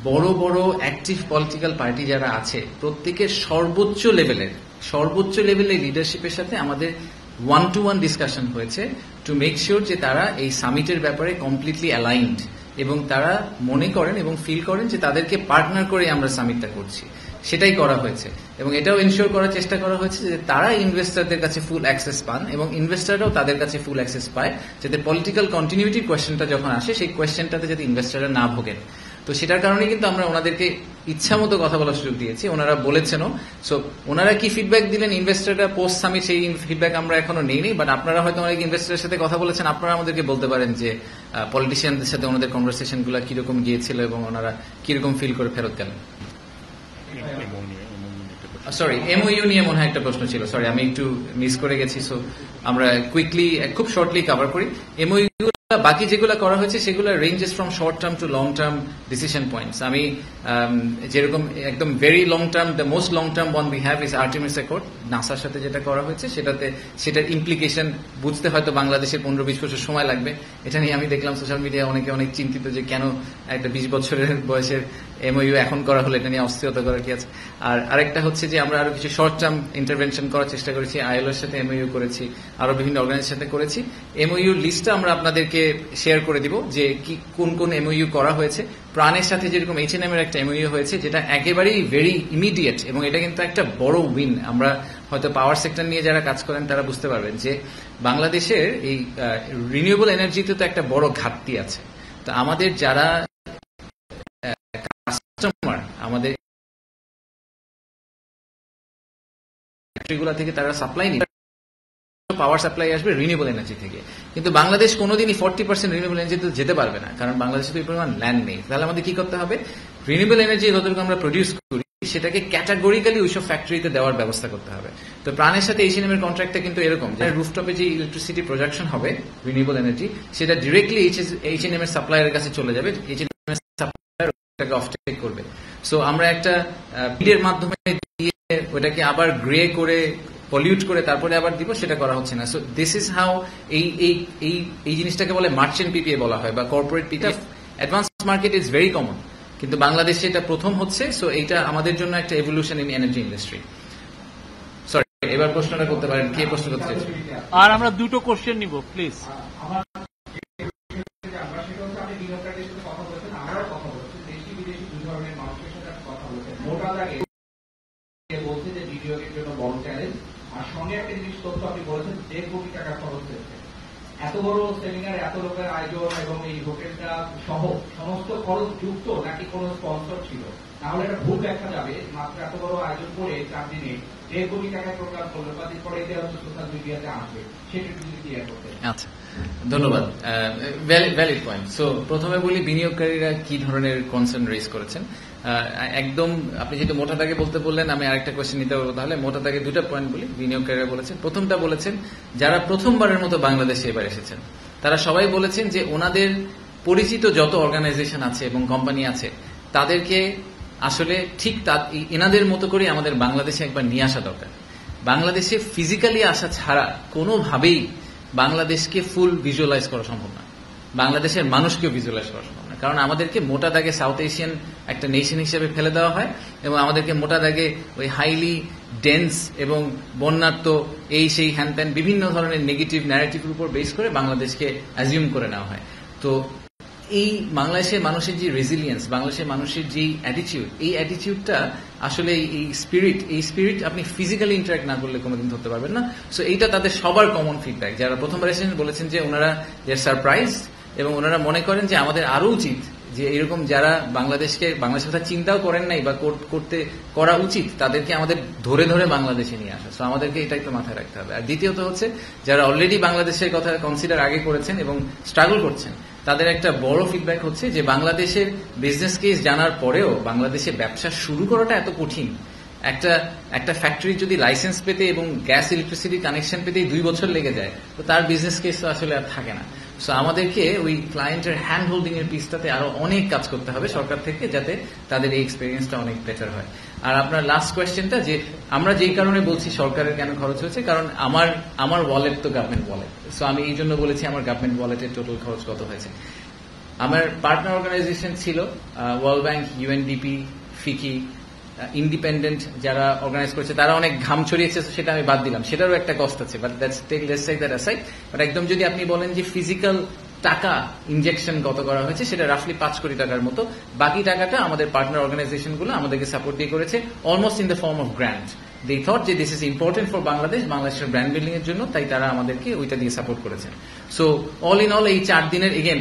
বড় বড় অ্যাক্টিভ পলিটিক্যাল পার্টি যারা আছে প্রত্যেকের সর্বোচ্চ লেভেলের লিডারশিপের সাথে আমাদের 1-to-1 ডিসকাশন হয়েছে টু মেক শিওর যে তারা এই সামিটের ব্যাপারে কমপ্লিটলি অ্যালাইন্ড এবং তারা মনে করেন এবং ফিল করেন যে তাদেরকে পার্টনার করে আমরা সামিটটা করছি। সেটাই করা হয়েছে এবং এটাও এনশিওর করার চেষ্টা করা হয়েছে যে তারা ইনভেস্টরদের কাছে ফুল অ্যাক্সেস পান এবং ইনভেস্টররাও তাদের কাছে ফুল অ্যাক্সেস পায়, যাতে পলিটিক্যাল কন্টিনিউটির কোয়েশ্চেনটা যখন আসে সেই কোয়েশ্চেনটাতে যাতে ইনভেস্টররা না ভোগেন। তো সেটার কারণে কিন্তু আমরা ওনাদেরকে ইচ্ছা মতো কথা বলার সুযোগ দিয়েছি, ওনারা বলেছেনও। সো ওনারা কি ফিডব্যাক দিলেন ইনভেস্টররা পোস্ট সামিট, সেই ফিডব্যাক আমরা এখনো নেইনি। বাট আপনারা হয়তো অনেক ইনভেস্টরের সাথে কথা বলেছেন, আপনারা আমাদেরকে বলতে পারেন যে পলিটিশিয়ানদের সাথে ওনাদের কনভারসেশন গুলা কিরকম গিয়েছিল এবং ওনারা কিরকম ফিল করে ফেরত গেলেন। সরি, এমওইউ নিয়ে মনে হয় একটা প্রশ্ন ছিল, সরি আমি একটু মিস করে গেছি। সো আমরা কুইকলি খুব শর্টলি কভার করি। এমওইউ বাকি যেগুলো করা হয়েছে সেগুলো ranges from short term to long term decision points. আমি যেরকম একদম very long term, the most long term one we have is Artemis Accord, নাসার সাথে যেটা করা হয়েছে সেটার ইমপ্লিকেশন বুঝতে হয়তো বাংলাদেশের 15-20 বছর সময় লাগবে। এটা নিয়ে আমি দেখলাম সোশ্যাল মিডিয়ায় অনেকে অনেক চিন্তিত যে কেন একটা 20 বছরের বয়সের এমওইউ এখন করা হলে এটা নিয়ে অস্থিরতা করার কি আছে। আর আরেকটা হচ্ছে যে আমরা আরো কিছু শর্ট টার্ম ইন্টারভেনশন করার চেষ্টা করেছি, আইএলওর সাথে এমওইউ করেছি, আরো বিভিন্ন অর্গানাইজেশনের সাথে করেছি। এমওইউ লিস্টটা আমরা আপনাদেরকে শেয়ার করে দিব যে কি কোন কোন এমওইউ করা হয়েছে। প্রাণের সাথে যেরকম H&M এর একটা এমওইউ হয়েছে যেটা একেবারেই ভেরি ইমিডিয়েট এবং এটা কিন্তু একটা বড় উইন। আমরা হয়তো পাওয়ার সেক্টর নিয়ে যারা কাজ করেন তারা বুঝতে পারবেন যে বাংলাদেশের এই রিনিউয়েবল এনার্জিতে তো একটা বড় ঘাটতি আছে। তো আমাদের যারা কাস্টমার, আমাদের ফ্যাক্টরিগুলো থেকে তারা সাপ্লাই নিয়ে পাওয়ার সাপ্লাই আসবে রিনিউয়েবল এনার্জি থেকে, কিন্তু বাংলাদেশ কোনোদিনই 40% রিনিউয়েবল এনার্জিতে যেতে পারবে না, কারণ বাংলাদেশে তো এই পরিমাণ ল্যান্ড নেই। তাহলে আমাদের কি করতে হবে, রিনিউয়েবল এনার্জি যতটুকু আমরা প্রডিউস করি সেটাকে ক্যাটাগরিক্যালি ওইসব ফ্যাক্টরিতে দেওয়ার ব্যবস্থা করতে হবে। তো প্রাণের সাথে H&M এর কন্ট্রাক্টটা কিন্তু এরকম যে রুফটপে যে ইলেকট্রিসিটি প্রোডাকশন হবে রিনিউয়েবল এনার্জি, সেটা ডিরেক্টলি H&M এর সাপ্লায়ারের কাছে চলে যাবে, H&M এর সাপ্লায়ার ওটাকে অফটেক করবে। সো আমরা একটা পিডের মাধ্যমে দিয়ে ওটাকে আবার গ্রে করে পলিউট করে তারপরে আবার দিব, সেটা করা হচ্ছে না। সো দিস ইজ হাউ এই জিনিসটাকে বলে মার্চেন্ট পিপিএ বলা হয় বা corporate PPA. Advance market is very common, কিন্তু বাংলাদেশে এটা প্রথম হচ্ছে। সো এইটা আমাদের জন্য একটা evolution in energy industry. Sorry, এবার প্রশ্নটা করতে পারেন, কে প্রশ্ন করতে চাইছেন? আর আমরা দুটো কোশ্চেন নিব প্লিজ। আমার আমরা সেটা হচ্ছে আপনি বিনিয়োগকারীদের সাথে কথা বলেছেন, আমরাও কথা বলেছি, দেশি বিদেশি দুই ধরনের মানুষের সাথে আপনি কথা বলেছেন। মোটা দাগে বলছে যে বিনিয়োগের জন্য বড় চ্যালেঞ্জ, আর সঙ্গে একটা জিনিস তথ্য আপনি বলেছেন 1.5 কোটি টাকা খরচ হয়েছে। এত বড় সেমিনার, এত লোকের আয়োজন এবং এই হোটেলটা সহ সমস্ত খরচ যুক্ত নাকি কোনো স্পন্সর ছিল? তাহলে একটা ভুল দেখা যাবে, মাত্র এত বড় আয়োজন করে 4 দিনে 1.5 কোটি টাকায় প্রোগ্রাম করলো, কদিন পরে এটা হচ্ছে সোশ্যাল মিডিয়াতে আসবে, সেটা একটু যদি ক্লিয়ার করতে। আচ্ছা, ধন্যবাদ। Valid point. সো প্রথমে বলি বিনিয়োগকারীরা কি ধরনের কনসার্ন রেজ করেছেন। একদম আপনি যেটা মোটা দাগে বলতে বললেন, আমি আরেকটা কোয়েশ্চেন নিতে পারবো। তাহলে মোটা দাগে দুটা পয়েন্ট বলি। বিনিয়োগকারীরা বলেছেন, প্রথমটা বলেছেন যারা প্রথমবারের মতো বাংলাদেশে এবার এসেছেন, তারা সবাই বলেছেন যে ওনাদের পরিচিত যত অর্গানাইজেশন আছে এবং কোম্পানি আছে তাদেরকে আসলে ঠিক এনাদের মতো করে আমাদের বাংলাদেশে একবার নিয়ে আসা দরকার। বাংলাদেশে ফিজিক্যালি আসা ছাড়া কোনোভাবেই বাংলাদেশকে ফুল ভিজুয়ালাইজ করা সম্ভব না, বাংলাদেশের মানুষকেও ভিজুয়ালাইজ করা সম্ভব না। কারণ আমাদেরকে মোটা দাগে সাউথ এশিয়ান একটা নেশন হিসেবে ফেলে দেওয়া হয় এবং আমাদেরকে মোটা দাগে ওই হাইলি ডেন্স এবং বন্যাত্ম এই সেই হ্যান ত্যান বিভিন্ন ধরনের নেগেটিভ ন্যারেটিভের উপর বেস করে বাংলাদেশকে অ্যাজিউম করে নেওয়া হয়। তো এই বাংলাদেশের মানুষের যে রেজিলিয়েন্স, বাংলাদেশের মানুষের যে অ্যাটিটিউড, এই অ্যাটিটিউডটা আসলে এই স্পিরিট আপনি ফিজিক্যালি ইন্টারাক্ট না করলে কোনোদিন ধরতে পারবেন না। সো এইটা তাদের সবার কমন ফিডব্যাক। যারা প্রথমবার এসেছেন বলেছেন যে ওনারা সারপ্রাইজ এবং ওনারা মনে করেন যে আমাদের আরো উচিত যে এরকম যারা বাংলাদেশের কথা চিন্তাও করেন নাই বা করা উচিত, তাদেরকে আমাদের ধরে ধরে বাংলাদেশে নিয়ে আসা। সো আমাদেরকে এটা একটু মাথায় রাখতে হবে। আর দ্বিতীয়ত হচ্ছে যারা অলরেডি বাংলাদেশের কথা কনসিডার আগে করেছেন এবং স্ট্রাগল করছেন, তাদের একটা বড় ফিডব্যাক হচ্ছে যে বাংলাদেশের বিজনেস কেস জানার পরেও বাংলাদেশে ব্যবসা শুরু করাটা এত কঠিন। একটা ফ্যাক্টরি যদি লাইসেন্স পেতে এবং গ্যাস ইলেকট্রিসিটি কানেকশন পেতেই 2 বছর লেগে যায়, তো তার বিজনেস কেস তো আসলে আর থাকে না। সো আমাদেরকে ওই ক্লায়েন্টের হ্যান্ড হোল্ডিং এর পিসটাতে আরো অনেক কাজ করতে হবে সরকার থেকে, যাতে তাদের এই এক্সপিরিয়েন্সটা অনেক বেটার হয়। আর আপনার লাস্ট কোয়েশ্চেনটা, যে আমরা যেই কারণে বলছি সরকারের কেন খরচ হয়েছে, কারণ আমার ওয়ালেট তো গভর্নমেন্ট ওয়ালেট। সো আমি এই জন্য বলেছি আমার গভর্নমেন্ট ওয়ালেটের টোটাল খরচ কত হয়েছে। আমার পার্টনার অর্গানাইজেশন ছিল ওয়ার্ল্ড ব্যাংক, ইউএনডিপি, ফিকি, ইন্ডিপেন্ডেন্ট যারা অর্গানাইজ করেছে, তারা অনেক ঘাম ছড়িয়েছে, সেটা আমি বাদ দিলাম, সেটারও একটা কষ্ট আছে। But let's take that aside. But একদম যদি আপনি বলেন যে ফিজিক্যাল টাকা ইনজেকশন কত করা হয়েছে, সেটা রাফলি 5 কোটি টাকার মতো। বাকি টাকাটা আমাদের পার্টনার অর্গানাইজেশনগুলো আমাদেরকে সাপোর্ট দিয়ে করেছে, almost in the form of grant. They thought যে দিস ইজ ইম্পর্টেন্ট ফর বাংলাদেশের ব্র্যান্ড বিল্ডিং এর জন্য, তাই তারা আমাদেরকে ওইটা দিয়ে সাপোর্ট করেছেন। সো অল ইন অল এই 4 দিনের, এগেন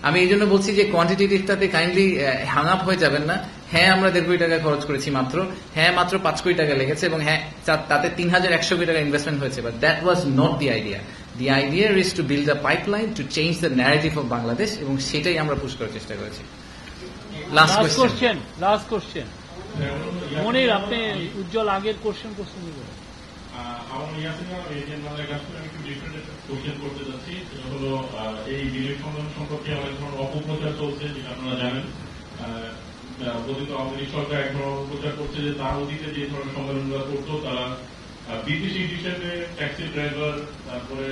আমি এই জন্য বলছি যে কোয়ান্টিটিভটাতে কাইন্ডলি হ্যাং আপ হয়ে যাবেন না। হ্যাঁ, আমরা 1.5 কোটি টাকা খরচ করেছি মাত্র, হ্যাঁ মাত্র 5 কোটি টাকা লেগেছে, এবং হ্যাঁ তাতে 3100 কোটি টাকা ইনভেস্টমেন্ট হয়েছে। But that was not the idea. The idea is to build the pipeline to change the narrative of Bangladesh, এবং সেটাই আমরা পুশ করার চেষ্টা করেছি। লাস্ট কোশ্চেন মনির, আপনি উজ্জ্বল আগের কোশ্চেন নিবেন। আমার এজেন্ট বাংলার কাছ থেকে আমি একটু ডিফারেন্ট কোশ্চেন করতে যাচ্ছি। সেটা হলো এই বিনিয়োগ সম্মেলন সম্পর্কে অনেক ধরনের অপপ্রচার চলছে, যেটা আপনারা জানেন। কথিত আওয়ামী লীগ সরকার এক ধরনের অপপ্রচার করছে যে তার অতীতে যে ধরনের সম্মেলনগুলো করতো, তারা বিদেশি হিসেবে ট্যাক্সি ড্রাইভার, তারপরে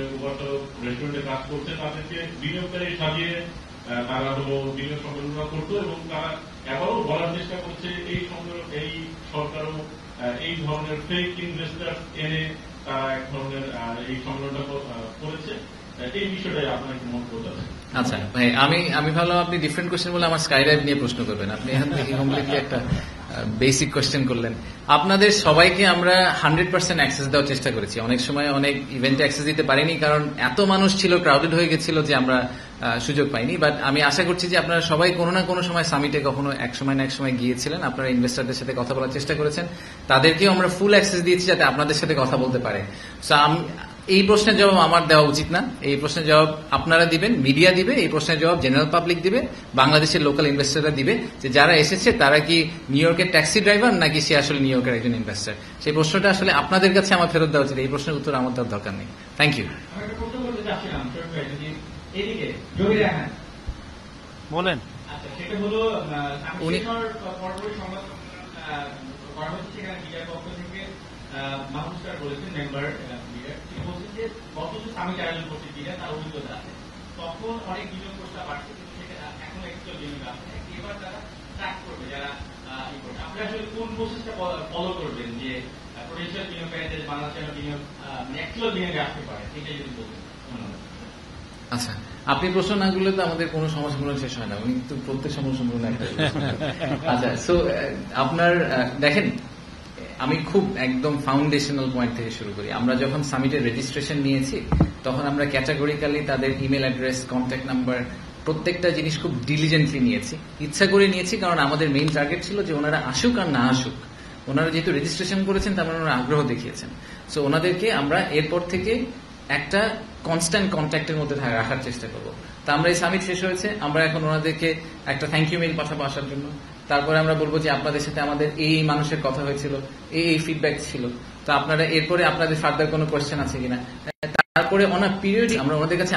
রেস্টুরেন্টে কাজ করছে, তাদেরকে বিনিয়োগকারী সাজিয়ে তারা হলো বিনিয়োগ সম্মেলনগুলো করতো, এবং তারা এবারও বলার চেষ্টা করছে এই সরকারও এই ধরনের ফেক ইনভেস্টার এনে তারা এক ধরনের এই সম্মেলনটা করেছে। এই বিষয়টাই আপনার কি মন্তব্য আছে? আচ্ছা ভাই, আমি ভাবলাম আপনি ডিফারেন্ট কোশ্চেন বলে আমার স্কাই ডাইভ নিয়ে প্রশ্ন করবেন। আপনি এখান থেকে কমপ্লিটলি একটা বেসিক কোশ্চেন করলেন। আপনাদের সবাইকে আমরা 100% অ্যাক্সেস দেওয়ার চেষ্টা করেছি। অনেক সময় অনেক ইভেন্টে অ্যাক্সেস দিতে পারিনি, কারণ এত মানুষ ছিল, ক্রাউডেড হয়ে গেছিল যে আমরা সুযোগ পাইনি। বাট আমি আশা করছি যে আপনারা সবাই কোনো না কোনো সময় সামিটে কখনো এক সময় না এক সময় গিয়েছিলেন, আপনারা ইনভেস্টারদের সাথে কথা বলার চেষ্টা করেছেন, তাদেরকেও আমরা ফুল অ্যাক্সেস দিয়েছি যাতে আপনাদের সাথে কথা বলতে পারে। সো এই প্রশ্নের জবাব আমার দেওয়া উচিত না, এই প্রশ্নের জবাব আপনারা দিবেন, মিডিয়া দিবে, এই প্রশ্নের জবাব জেনারেল পাবলিক দিবে, বাংলাদেশের লোকাল ইনভেস্টাররা দিবে, যে যারা এসেছে তারা কি নিউ ইয়র্কের ট্যাক্সি ড্রাইভার নাকি সে আসলে নিউ ইয়র্কের একজন ইনভেস্টার। সেই প্রশ্নটা আসলে আপনাদের কাছে আমার ফেরত দেওয়া উচিত, এই প্রশ্নের উত্তর আমার দেওয়ার দরকার নেই। Thank you. আমি একটা প্রশ্ন করতে চাচ্ছিলাম, এদিকে যদি দেখেন বলেন। আচ্ছা, সেটা হলো উনি- পরবর্তী সংবাদ করা হচ্ছে, সেখানে বিডার পক্ষ থেকে মাহমুদ স্যার বলেছেন, মেম্বার বিডার, তিনি বলছেন যে গত যে সামিট আয়োজন করছে বিডার, তার অভিজ্ঞতা আছে, তখন অনেক বিনিয়োগ প্রস্তাব আসছে, কিন্তু সেটা এখন একটু বিনিয়োগ আসছে, এবার তারা ট্র্যাক করবে যারা ই করবে। আপনি আসলে কোন প্রসেসটা ফলো করবেন যে পটেনশিয়াল বিনিয়োগকারীদের বাংলাদেশে বিনিয়োগ অ্যাকচুয়াল বিনিয়োগে আসতে পারে, সেটাই যদি বলবেন। ধন্যবাদ। আচ্ছা, আপনি প্রশ্ন না করলে তো আমাদের কোনো সমস্যা শেষ হয় না, উনি কিন্তু প্রত্যেক সমস্যা একটা আচ্ছা, সো আপনার দেখেন, আমি খুব একদম ফাউন্ডেশনাল পয়েন্ট থেকে শুরু করি। আমরা যখন সামিটের রেজিস্ট্রেশন নিয়েছি তখন আমরা ক্যাটাগরিক্যালি তাদের ইমেল অ্যাড্রেস, কন্ট্যাক্ট নাম্বার, প্রত্যেকটা জিনিস খুব ডিলিজেন্টলি নিয়েছি, ইচ্ছা করে নিয়েছি, কারণ আমাদের মেইন টার্গেট ছিল যে ওনারা আসুক আর না আসুক, ওনারা যেহেতু রেজিস্ট্রেশন করেছেন তার মানে ওনারা আগ্রহ দেখিয়েছেন। সো ওনাদেরকে আমরা এরপর থেকে একটা কনস্ট্যান্ট কন্ট্যাক্টের মধ্যে রাখার চেষ্টা করবো। তা আমরা এই সামিট শেষ হয়েছে, আমরা এখন ওনাদেরকে একটা থ্যাংক ইউ মেইল পাঠাবো আসার জন্য। তারপরে আমরা বলবো যে আপনাদের সাথে আমাদের এই মানুষের কথা হয়েছিল, এই ফিডব্যাক ছিল, তো আপনারা এরপরে আপনাদের ফার্দার কোনো কোয়েশ্চেন আছে কিনা। তারপরে অন আ পিরিয়ড আমরা ওনাদের কাছে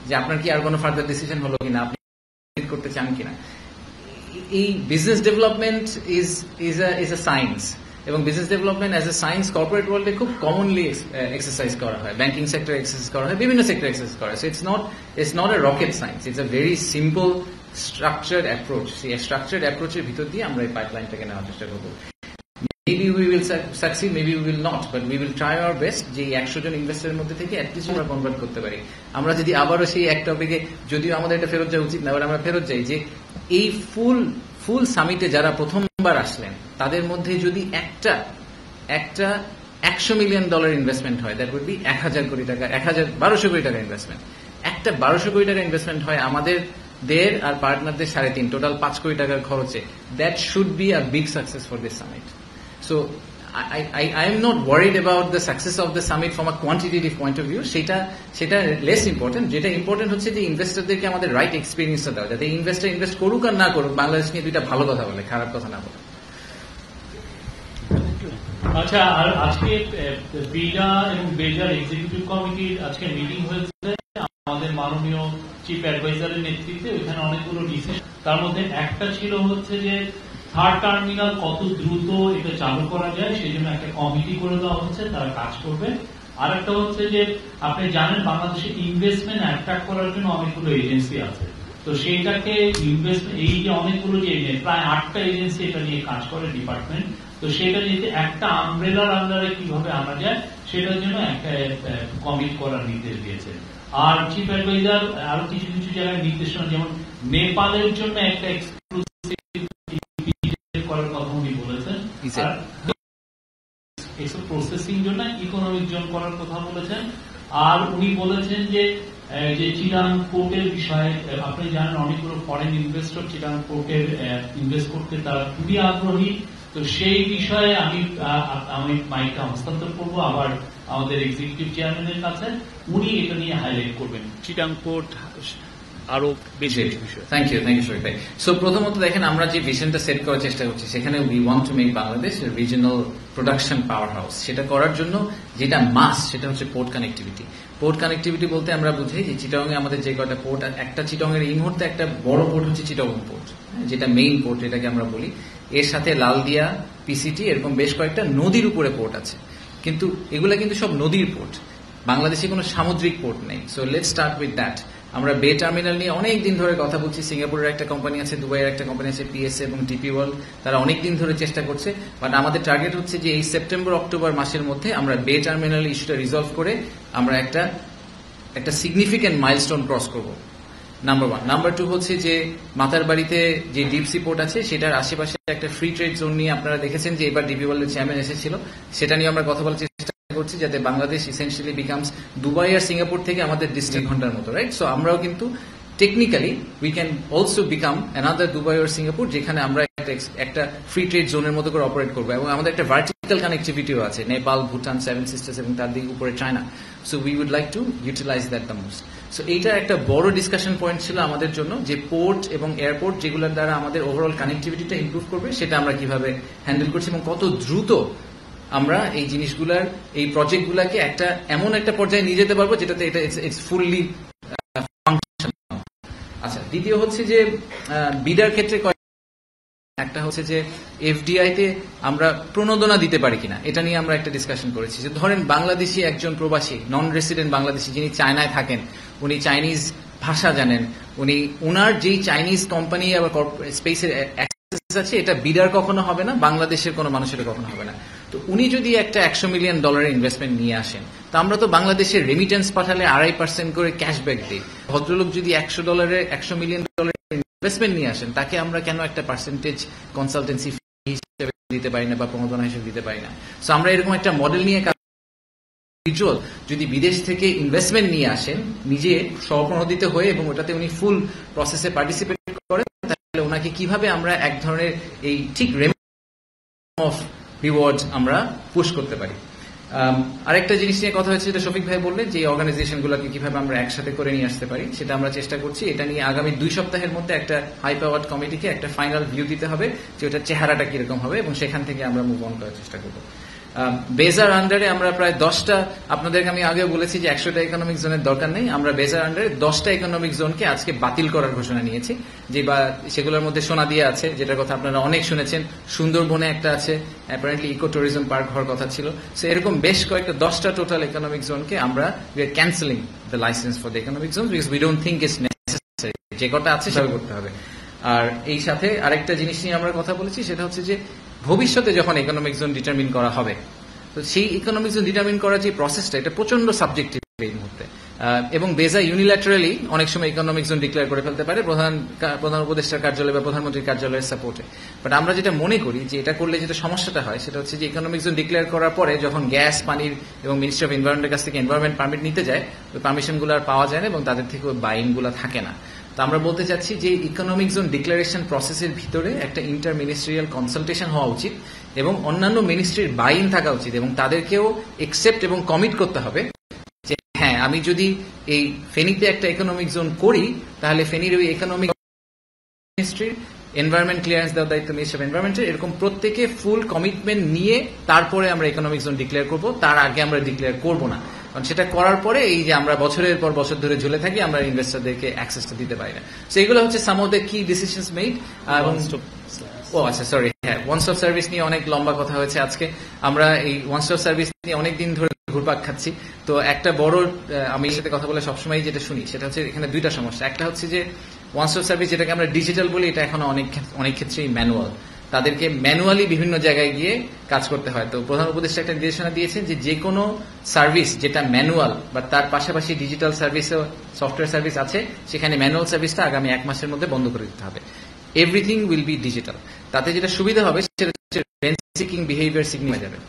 যে আপনার কি আর কোনো ফার্দার ডিসিশন হলো কিনা, আপনি করতে চান কিনা। এই business development is a science, এবং business development as a science corporate ওয়ার্ল্ডে খুব কমনলি এক্সারসাইজ করা হয়, ব্যাংকিং সেক্টর এক্সারসাইজ করা হয়, বিভিন্ন সেক্টর এক্সারসাইজ করা হয়। So it's not a rocket science, it's a very simple structured approach. সেই স্ট্রাকচার্ড অ্যাপ্রোচের ভিতর দিয়ে আমরা এই পাইপলাইনটাকে নেওয়ার চেষ্টা করবো। Maybe we will succeed, maybe we will not, but we will try our best যে 100 জন ইনভেস্টরের মধ্যে থেকে অ্যাটলিস্ট আমরা কনভার্ট করতে পারি। আমরা যদি আবারও সেই এক টপিকে, যদিও আমাদের এটা ফেরত যাওয়া উচিত না, এবার আমরা ফেরত যাই যে এই ফুল সামিটে যারা প্রথমবার আসলেন তাদের মধ্যে যদি একটা $100 মিলিয়ন ইনভেস্টমেন্ট হয়, দ্যাট উড বি 1000 কোটি টাকা, 1200 কোটি টাকা ইনভেস্টমেন্ট। একটা 1200 কোটি টাকা ইনভেস্টমেন্ট হয় আমাদের দের আর পার্টনারদের 3.5, টোটাল 5 কোটি টাকার খরচে। That should be a big success for this summit. So I am not worried about the success of the summit from a quantitative point of view. সেটা less important. যেটা ইম্পর্টেন্ট হচ্ছে যে ইনভেস্টরদেরকে আমাদের রাইট এক্সপিরিয়েন্সটা দেওয়া, যাতে ইনভেস্টর ইনভেস্ট করুক আর না করুক, বাংলাদেশ নিয়ে দুইটা ভালো কথা বলে, খারাপ কথা না বলে। আচ্ছা, আর আজকে বিডা এবং বেজার এক্সিকিউটিভ কমিটির আজকে মিটিং হয়েছে আমাদের মাননীয় চিফ অ্যাডভাইজারের নেতৃত্বে। ওইখানে অনেকগুলো ডিসিশন, তার মধ্যে একটা ছিল হচ্ছে যে থার্ড টার্মিনাল কত দ্রুত এটা চালু করা যায়, সেই জন্য একটা কমিটি করে দেওয়া হচ্ছে, তারা কাজ করবে। আর একটা হচ্ছে যে আপনি জানেন বাংলাদেশে ইনভেস্টমেন্ট অ্যাট্রাক্ট করার জন্য অনেকগুলো এজেন্সি আছে, তো সেইটাকে ইনভেস্টমেন্ট, এই যে অনেকগুলো যে প্রায় 8টা এজেন্সি এটা নিয়ে কাজ করে ডিপার্টমেন্ট, তো সেটা নিয়ে একটা আমব্রেলার আন্ডারে কিভাবে আনা যায় সেটার জন্য একটা কমিটি করার নির্দেশ দিয়েছে। আর চিফ অ্যাডভাইজার আরো কিছু কিছু জায়গায় নির্দেশনা, যেমন নেপালের জন্য একটা করার কথা উনি বলেছেন, প্রসেসিং জন্য ইকোনমিক জোন করার কথা বলেছেন। আর উনি বলেছেন যে চিটাং পোর্টের বিষয়ে, আপনি জানেন অনেকগুলো ফরেন ইনভেস্টর চিটাং পোর্টের ইনভেস্ট করতে তারা খুবই আগ্রহী, তো সেই বিষয়ে আমি মাইকটা হস্তান্তর করবো আবার আমাদের এক্সিকিউটিভ চেয়ারম্যানের কাছে, উনি এটা নিয়ে হাইলাইট করবেন চিটাং পোর্ট আরো বেশি বিষয়। থ্যাংক ইউ শরীফ ভাই। সো প্রথমত দেখেন, আমরা যে ভিশনটা সেট করার চেষ্টা করছি সেখানে we want to make Bangladesh regional production power house. সেটা করার জন্য যেটা মাস্ট সেটা হচ্ছে পোর্ট কানেক্টিভিটি। পোর্ট কানেক্টিভিটি বলতে আমরা বুঝি যে চিটাগং এ আমাদের যে কয়টা পোর্ট, একটা চিটাগং এর এই মুহূর্তে একটা বড় পোর্ট হচ্ছে চিটাগং পোর্ট, যেটা মেইন পোর্ট এটাকে আমরা বলি। এর সাথে লালদিয়া, পিসিটি, এরকম বেশ কয়েকটা নদীর উপরে পোর্ট আছে, কিন্তু এগুলা কিন্তু সব নদীর পোর্ট, বাংলাদেশে কোনো সামুদ্রিক পোর্ট নেই। So let's start with that. আমরা বে টার্মিনাল নিয়ে অনেক দিন ধরে কথা বলছি, সিঙ্গাপুরের একটা কোম্পানি আছে, দুবাইয়ের একটা কোম্পানি আছে, পিএসএ এবং টিপি ওয়ার্ল্ড, তারা অনেক দিন ধরে চেষ্টা করছে। বাট আমাদের টার্গেট হচ্ছে যে এই সেপ্টেম্বর অক্টোবর মাসের মধ্যে আমরা বে টার্মিনাল ইস্যুটা রিজলভ করে আমরা একটা সিগনিফিক্যান্ট মাইলস্টোন ক্রস করব, নাম্বার 1। নাম্বার 2 হচ্ছে যে মাতার বাড়িতে যে ডিপ সি পোর্ট আছে সেটার আশেপাশে একটা ফ্রি ট্রেড জোন নিয়ে আপনারা দেখেছেন যে এবার ডিপি ওয়ার্ল্ডের চেয়ারম্যান এসেছিল, সেটা নিয়ে আমরা কথা বলার চেষ্টা করছি, যাতে বাংলাদেশ ইসেনশিয়ালি বিকামস দুবাই আর সিঙ্গাপুর থেকে আমাদের ডিস্ট্রিক্ট ঘন্টার মতো, রাইট? সো আমরাও কিন্তু technically we can also become another Dubai আর সিঙ্গাপুর, যেখানে আমরা একটা ফ্রি ট্রেড জোনের মতো করে অপারেট করবো, এবং আমাদের একটা ভার্টিক্যাল কানেক্টিভিটিও আছে, নেপাল, ভুটান, 7 সিস্টার্স এবং তার দিকে উপরে China. So we would like to utilize that the most. So এইটা একটা বড় ডিসকাশন পয়েন্ট ছিল আমাদের জন্য, যে পোর্ট এবং এয়ারপোর্ট যেগুলোর দ্বারা আমাদের ওভারঅল কানেক্টিভিটিটা ইমপ্রুভ করবে সেটা আমরা কিভাবে হ্যান্ডেল করছি, এবং কত দ্রুত আমরা এই জিনিসগুলার, এই প্রজেক্টগুলাকে এমন একটা পর্যায়ে নিয়ে যেতে পারবো যেটাতে এটা ইটস ফুললি ফাংশনাল। আচ্ছা, দ্বিতীয় হচ্ছে যে বিডার ক্ষেত্রে একটা হচ্ছে যে এফডিআই তে আমরা প্রণোদনা দিতে পারি কিনা, এটা নিয়ে আমরা একটা ডিসকাশন করেছি। যে ধরেন বাংলাদেশি একজন প্রবাসী নন রেসিডেন্ট বাংলাদেশি যিনি চায়নায় থাকেন, উনি চাইনিজ ভাষা জানেন, উনার যেই চাইনিজ কোম্পানি আবার স্পেসের অ্যাক্সেস আছে, এটা বিডার কখনো হবে না, বাংলাদেশের কোনো মানুষের কখনো হবে না। তো উনি যদি একটা $100 মিলিয়ন ইনভেস্টমেন্ট নিয়ে আসেন, তো আমরা তো বাংলাদেশের রেমিটেন্স পাঠালে 2.5% করে ক্যাশব্যাক দিই। ভদ্রলোক যদি $100 মিলিয়ন ইনভেস্টমেন্ট নিয়ে আসেন, তাকে আমরা কেন একটা পার্সেন্টেজ কনসালটেন্সি ফি হিসেবে দিতে পারি না বা প্রণোদনা হিসেবে দিতে পারি না? সো আমরা এরকম একটা মডেল নিয়ে যদি বিদেশ থেকে ইনভেস্টমেন্ট নিয়ে আসেন, নিজে স্বপ্রণোদিত হয়ে এবং ওটাতে উনি ফুল প্রসেসে পার্টিসিপেট করেন, তাহলে ওনাকে কিভাবে আমরা এক ধরনের এই ঠিক অফ রিওয়ার্ড আমরা পুশ করতে পারি। আরেকটা জিনিস নিয়ে কথা হয়েছে, যেটা শফিক ভাই বললেন, যে অর্গানাইজেশন গুলোকে কিভাবে আমরা একসাথে করে নিয়ে আসতে পারি, সেটা আমরা চেষ্টা করছি। এটা নিয়ে আগামী 2 সপ্তাহের মধ্যে একটা হাই পাওয়ার্ড কমিটিকে একটা ফাইনাল ভিউ দিতে হবে যে ওটার চেহারাটা কিরকম হবে, এবং সেখান থেকে আমরা মুভ অন করার চেষ্টা করবো। বেজার আন্ডারে আমরা প্রায় 10টা, আপনাদেরকে আমি আগেও বলেছি যে 100টা ইকোনমিক জোনের দরকার নেই, আমরা বেজার আন্ডারে 10টা ইকোনমিক জোনকে আজকে বাতিল করার ঘোষণা নিয়েছি। যে বা সেগুলোর মধ্যে সোনাদিয়া আছে, যেটার কথা আপনারা অনেক শুনেছেন, সুন্দরবনে একটা আছে, অ্যাপারেন্টলি ইকো ট্যুরিজম পার্ক হওয়ার কথা ছিল। সো এরকম বেশ কয়েকটা 10টা টোটাল ইকোনমিক জোনকে আমরা we are cancelling the licence for the economic zone because we don't think it's necessary. যে কটা আছে সেটা করতে হবে। আর এই সাথে আরেকটা জিনিস নিয়ে আমরা কথা বলেছি, সেটা হচ্ছে যে ভবিষ্যতে যখন ইকোনমিক জোন ডিটারমিন করা হবে, তো সেই ইকোনমিক জোন ডিটারমিন করার যে প্রসেসটা, এটা প্রচন্ড সাবজেক্টিভ এই মুহূর্তে, এবং বেজা ইউনিল্যাটারালি অনেক সময় ইকোনমিক জোন ডিক্লেয়ার করে ফেলতে পারে প্রধান উপদেষ্টার কার্যালয় বা প্রধানমন্ত্রীর কার্যালয়ের সাপোর্টে। বাট আমরা যেটা মনে করি যে এটা করলে যেটা সমস্যাটা হয়, সেটা হচ্ছে যে ইকোনমিক জোন ডিক্লেয়ার করার পরে যখন গ্যাস, পানির এবং মিনিস্ট্রি অফ এনভায়রনমেন্টের কাছ থেকে এনভায়রনমেন্ট পারমিট নিতে যায়, ওই পারমিশনগুলো আর পাওয়া যায় না এবং তাদের থেকে ওই বাইনগুলো থাকে না। তো আমরা বলতে চাচ্ছি যে ইকোনমিক জোন ডিক্লারেশন প্রসেসের ভিতরে একটা ইন্টার মিনিস্ট্রিয়াল কনসালটেশন হওয়া উচিত এবং অন্যান্য মিনিস্ট্রির বাইন থাকা উচিত, এবং তাদেরকেও একসেপ্ট এবং কমিট করতে হবে যে হ্যাঁ, আমি যদি এই ফেনীতে একটা ইকোনমিক জোন করি, তাহলে ফেনীর ওই ইকোনমিক মিনিস্ট্রির এনভায়রনমেন্ট ক্লিয়ারেন্স দেওয়ার দায়িত্ব মিনিস্ট্রি অফ এনভায়রনমেন্টের, এরকম প্রত্যেকে ফুল কমিটমেন্ট নিয়ে তারপরে আমরা ইকোনমিক জোন ডিক্লেয়ার করব, তার আগে আমরা ডিক্লেয়ার করব না। কারণ সেটা করার পরে এই যে আমরা বছরের পর বছর ধরে ঝুলে থাকি, আমরা ইনভেস্টরদেরকে অ্যাক্সেসটা দিতে পারি না। সো এগুলো হচ্ছে সাম অফ দ্য কি ডিসিশনস মেড। এবং আচ্ছা সরি, হ্যাঁ, ওয়ান স্টপ সার্ভিস নিয়ে অনেক লম্বা কথা হয়েছে আজকে। আমরা এই ওয়ান স্টপ সার্ভিস নিয়ে অনেকদিন ধরে ঘুরপাক খাচ্ছি। তো একটা বড়, আমি সাথে কথা বলে সবসময় যেটা শুনি, সেটা হচ্ছে এখানে 2টা সমস্যা। একটা হচ্ছে যে ওয়ান স্টপ সার্ভিস, যেটাকে আমরা ডিজিটাল বলি, এটা এখন অনেক ক্ষেত্রেই ম্যানুয়াল। তাদেরকে ম্যানুয়ালি বিভিন্ন জায়গায় গিয়ে কাজ করতে হয়। তো প্রধান উপদেষ্টা একটা নির্দেশনা দিয়েছেন যে কোনো সার্ভিস যেটা ম্যানুয়াল বা তার পাশাপাশি ডিজিটাল সার্ভিসও সফটওয়্যার সার্ভিস আছে, সেখানে ম্যানুয়াল সার্ভিসটা আগামী 1 মাসের মধ্যে বন্ধ করে দিতে হবে। Everything will be digital. তাতে যেটা সুবিধা হবে সেটা হচ্ছে রেন্ট সিকিং বিহেভিয়ার সিগনিফাই যাবে।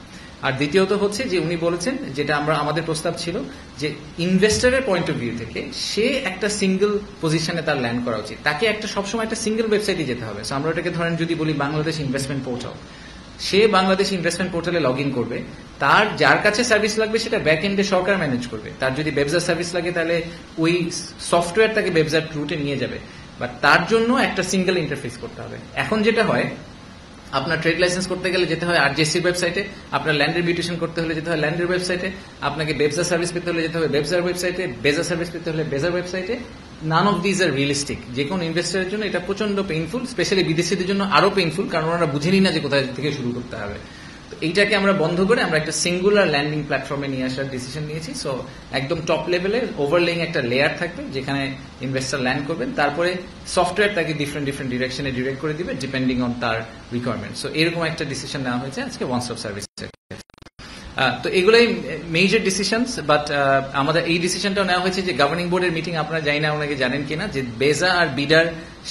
আর দ্বিতীয়ত হচ্ছে যে উনি বলেছেন, যেটা আমাদের প্রস্তাব ছিল, যে ইনভেস্টরের পয়েন্ট অফ ভিউ থেকে সে একটা সিঙ্গেল পজিশনে তার ল্যান্ড করা উচিত, তাকে একটা সবসময় একটা সিঙ্গেল ওয়েবসাইটে যেতে হবে। সো আমরা ওটাকে ধরেন যদি বলি বাংলাদেশ ইনভেস্টমেন্ট পোর্টাল, সে বাংলাদেশ ইনভেস্টমেন্ট পোর্টালে লগ ইন করবে, তার যার কাছে সার্ভিস লাগবে সেটা ব্যাক এন্ডে সরকার ম্যানেজ করবে। তার যদি ব্যবসার সার্ভিস লাগে, তাহলে ওই সফটওয়্যার তাকে ব্যবসার রুটে নিয়ে যাবে, বাট তার জন্য একটা সিঙ্গেল ইন্টারফেস করতে হবে। এখন যেটা হয়, আপনার ট্রেড লাইসেন্স করতে গেলে যেতে হয় আরজিএসসির ওয়েবসাইটে, আপনার ল্যান্ডের মিউটেশন করতে হলে যেতে হয় ল্যান্ডের ওয়েবসাইটে, আপনাকে ব্যবসা সার্ভিস পেতে হলে যেতে হবে ব্যবসার ওয়েবসাইটে, বেজা সার্ভিস পেতে হলে বেজার ওয়েবসাইটে। None of these are realistic. যে কোনো ইনভেস্টরের জন্য এটা প্রচন্ড পেইনফুল, স্পেশালি বিদেশিদের জন্য আরো পেইনফুল, কারণ ওনারা বুঝেনি না যে কোথায় থেকে শুরু করতে হবে। তো এইটাকে আমরা বন্ধ করে আমরা একটা সিঙ্গুলার ল্যান্ডিং প্ল্যাটফর্মে নিয়ে আসার ডিসিশন নিয়েছি। সো একদম টপ লেভেলে ওভারলেইং একটা লেয়ার থাকবে যেখানে ইনভেস্টর ল্যান্ড করবেন, তারপরে সফটওয়্যার তাকে ডিফারেন্ট ডিরেকশনে ডিরেক্ট করে দিবে ডিপেন্ডিং অন তার রিকোয়ারমেন্ট। সো এরকম একটা ডিসিশন নেওয়া হয়েছে আজকে ওয়ান স্টপ সার্ভিসের। তো এগুলোই মেজর ডিসিশনস, বাট আমাদের এই ডিসিশনটাও নেওয়া হয়েছে যে গভর্নিং বোর্ডের মিটিং, আপনারা জানি না ওনাকে জানেন কিনা, যে বেজা আর বিডার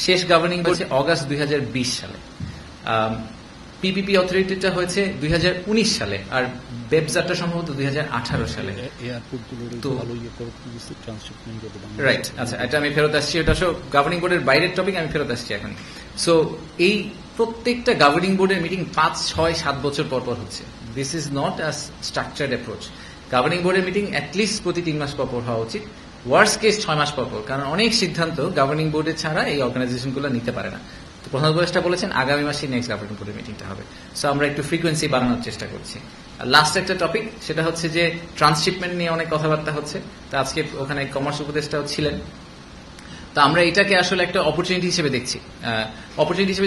শেষ গভর্নিং বোর্ড অগাস্ট 2020 সালে, পিপিপি অথরিটিটা হয়েছে 2019 সালে, আর বেবজাটা সম্ভবত 2018 সালে। রাইট, আচ্ছা, এটা আমি ফেরত আসছি, এটা গভর্নিং বোর্ডের বাইরের টপিক, আমি ফেরত আসছি এখন। সো এই প্রত্যেকটা গভর্নিং বোর্ডের মিটিং 5, 6, 7 বছর পর পর হচ্ছে। This is not a structured approach. Governing বোর্ডের মিটিং অ্যাটলিস্ট প্রতি 3 মাস পর পর হওয়া উচিত, ওয়ার্স্ট কেস 6 মাস পর পর, কারণ অনেক সিদ্ধান্ত গভর্নিং বোর্ডের ছাড়া এই অর্গানাইজেশনগুলো নিতে পারে না। প্রধান উপদেষ্টা বলেছেন আগামী মাসে নেক্সট গভর্নিং বোর্ডের মিটিংটা হবে। সো আমরা একটু ফ্রিকোয়েন্সি বাড়ানোর চেষ্টা করছি। লাস্ট একটা টপিক, সেটা হচ্ছে যে ট্রান্সশিপমেন্ট নিয়ে অনেক কথাবার্তা হচ্ছে। তো আজকে ওখানে কমার্স উপদেষ্টাও ছিলেন। তো তো আমরা এটাকে আসলে একটা অপরচুনিটি হিসেবে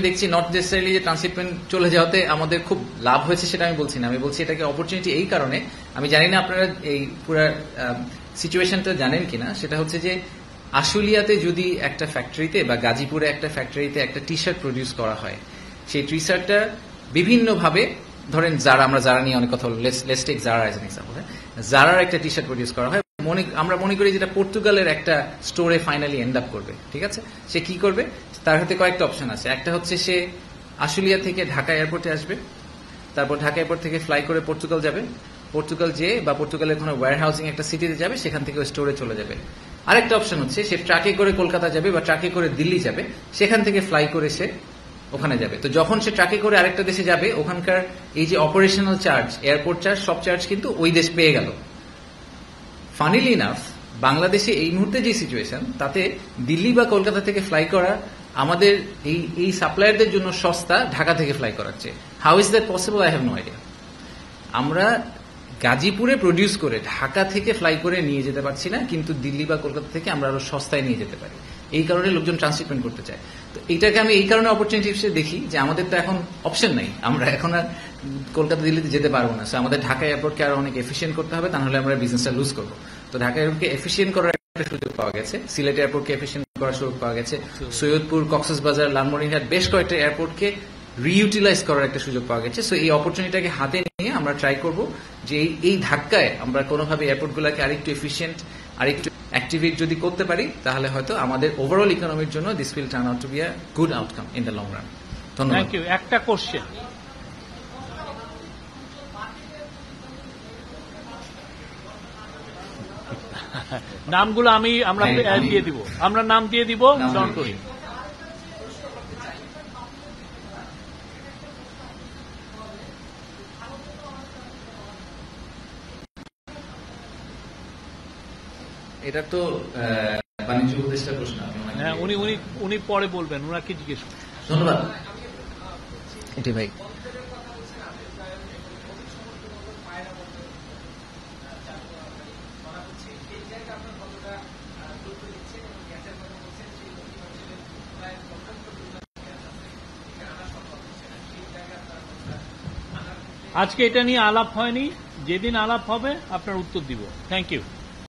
দেখছি নট নেসেসারিলি যে ট্রান্সশিপমেন্ট চলে যাওয়াতে আমাদের খুব লাভ হয়েছে সেটা আমি বলছি না, আমি বলছি এটাকে অপরচুনিটি এই কারণে, আমি জানি না আপনারা এই পুরো সিচুয়েশনটা জানেন কিনা, সেটা হচ্ছে যে আশুলিয়াতে যদি একটা ফ্যাক্টরিতে বা গাজীপুরে একটা ফ্যাক্টরিতে একটা টি শার্ট প্রডিউস করা হয়, সেই টি শার্টটা বিভিন্নভাবে, ধরেন যারা, আমরা যারা নিয়ে অনেক কথা বলবো, লেটস টেক যারা এজ অ্যান এক্সাম্পল, যারার একটা টি শার্ট প্রডিউস করা হয়, আমরা মনে করি যেটা পর্তুগালের একটা স্টোরে ফাইনালি এন্ড আপ করবে, ঠিক আছে? সে কি করবে, তার হাতে কয়েকটা অপশন আছে। একটা হচ্ছে সে আশুলিয়া থেকে ঢাকা এয়ারপোর্টে আসবে, তারপর ঢাকা এয়ারপোর্ট থেকে ফ্লাই করে পর্তুগাল যাবে, পর্তুগাল যেয়ে বা পর্তুগালের কোনো ওয়্যার হাউসিং একটা সিটিতে যাবে, সেখান থেকে স্টোরে চলে যাবে। আরেকটা অপশন হচ্ছে সে ট্রাকে করে কলকাতা যাবে বা ট্রাকে করে দিল্লি যাবে, সেখান থেকে ফ্লাই করে সে ওখানে যাবে। তো যখন সে ট্রাকে করে আরেকটা দেশে যাবে, ওখানকার এই যে অপারেশনাল চার্জ, এয়ারপোর্ট চার্জ, সব চার্জ কিন্তু ওই দেশ পেয়ে গেল। ফানিলি ইনাফ, বাংলাদেশে এই মুহূর্তে যে সিচুয়েশন, তাতে দিল্লি বা কলকাতা থেকে ফ্লাই করা আমাদের এই সাপ্লায়ারদের জন্য সস্তা ঢাকা থেকে ফ্লাই করার চেয়ে। How is that possible? I have no idea. আমরা গাজীপুরে প্রডিউস করে ঢাকা থেকে ফ্লাই করে নিয়ে যেতে পারছি না, কিন্তু দিল্লি বা কলকাতা থেকে আমরা আরো সস্তায় নিয়ে যেতে পারি। এই কারণে লোকজন ট্রান্সশিপমেন্ট করতে চায়। তো এইটাকে আমি এই কারণে অপরচুনিটি হিসেবে দেখি যে আমাদের তো এখন অপশন নাই, আমরা এখন আর কলকাতা দিল্লিতে যেতে পারবো না। আমাদের ঢাকা এয়ারপোর্টকে আরো অনেক এফিসিয়েন্ট করতে হবে, তাহলে আমরা বিজনেসটা লুজ করবো। তো ঢাকা এয়ারপোর্টকে এফিসিয়েন্ট করার একটা সুযোগ পাওয়া গেছে, সিলেট এয়ারপোর্টকে এফিসিয়েন্ট করার সুযোগ পাওয়া গেছে, সৈয়দপুর, কক্সবাজার, লালমনিরহাট, বেশ কয়েকটা এয়ারপোর্টকে রিইউটিলাইজ করার একটা সুযোগ পাওয়া গেছে। সো এই অপরচুনিটিটাকে হাতে নিয়ে আমরা ট্রাই করব যে এই ধাক্কায় আমরা কোনোভাবে এয়ারপোর্টগুলোকে আরেকটু এফিসিয়েন্ট, আরেকটু অ্যাক্টিভেট যদি করতে পারি, তাহলে হয়তো আমাদের ওভারঅল ইকোনমির জন্য this will turn out to be a good outcome in the long run. ধন্যবাদ। Thank you. একটা কোশ্চেন, নামগুলো আমরা দিয়ে দিব, আমরা নাম দিয়ে দিব, স্মরণ করি। এটা তো বাণিজ্য উপদেষ্টার প্রশ্ন। হ্যাঁ, উনি পরে বলবেন, ওনাকে জিজ্ঞেস করুন। ধন্যবাদ। এটি ভাই, আজকে এটা নিয়ে আলাপ হয়নি, যেদিন আলাপ হবে আপনার উত্তর দিব। Thank you.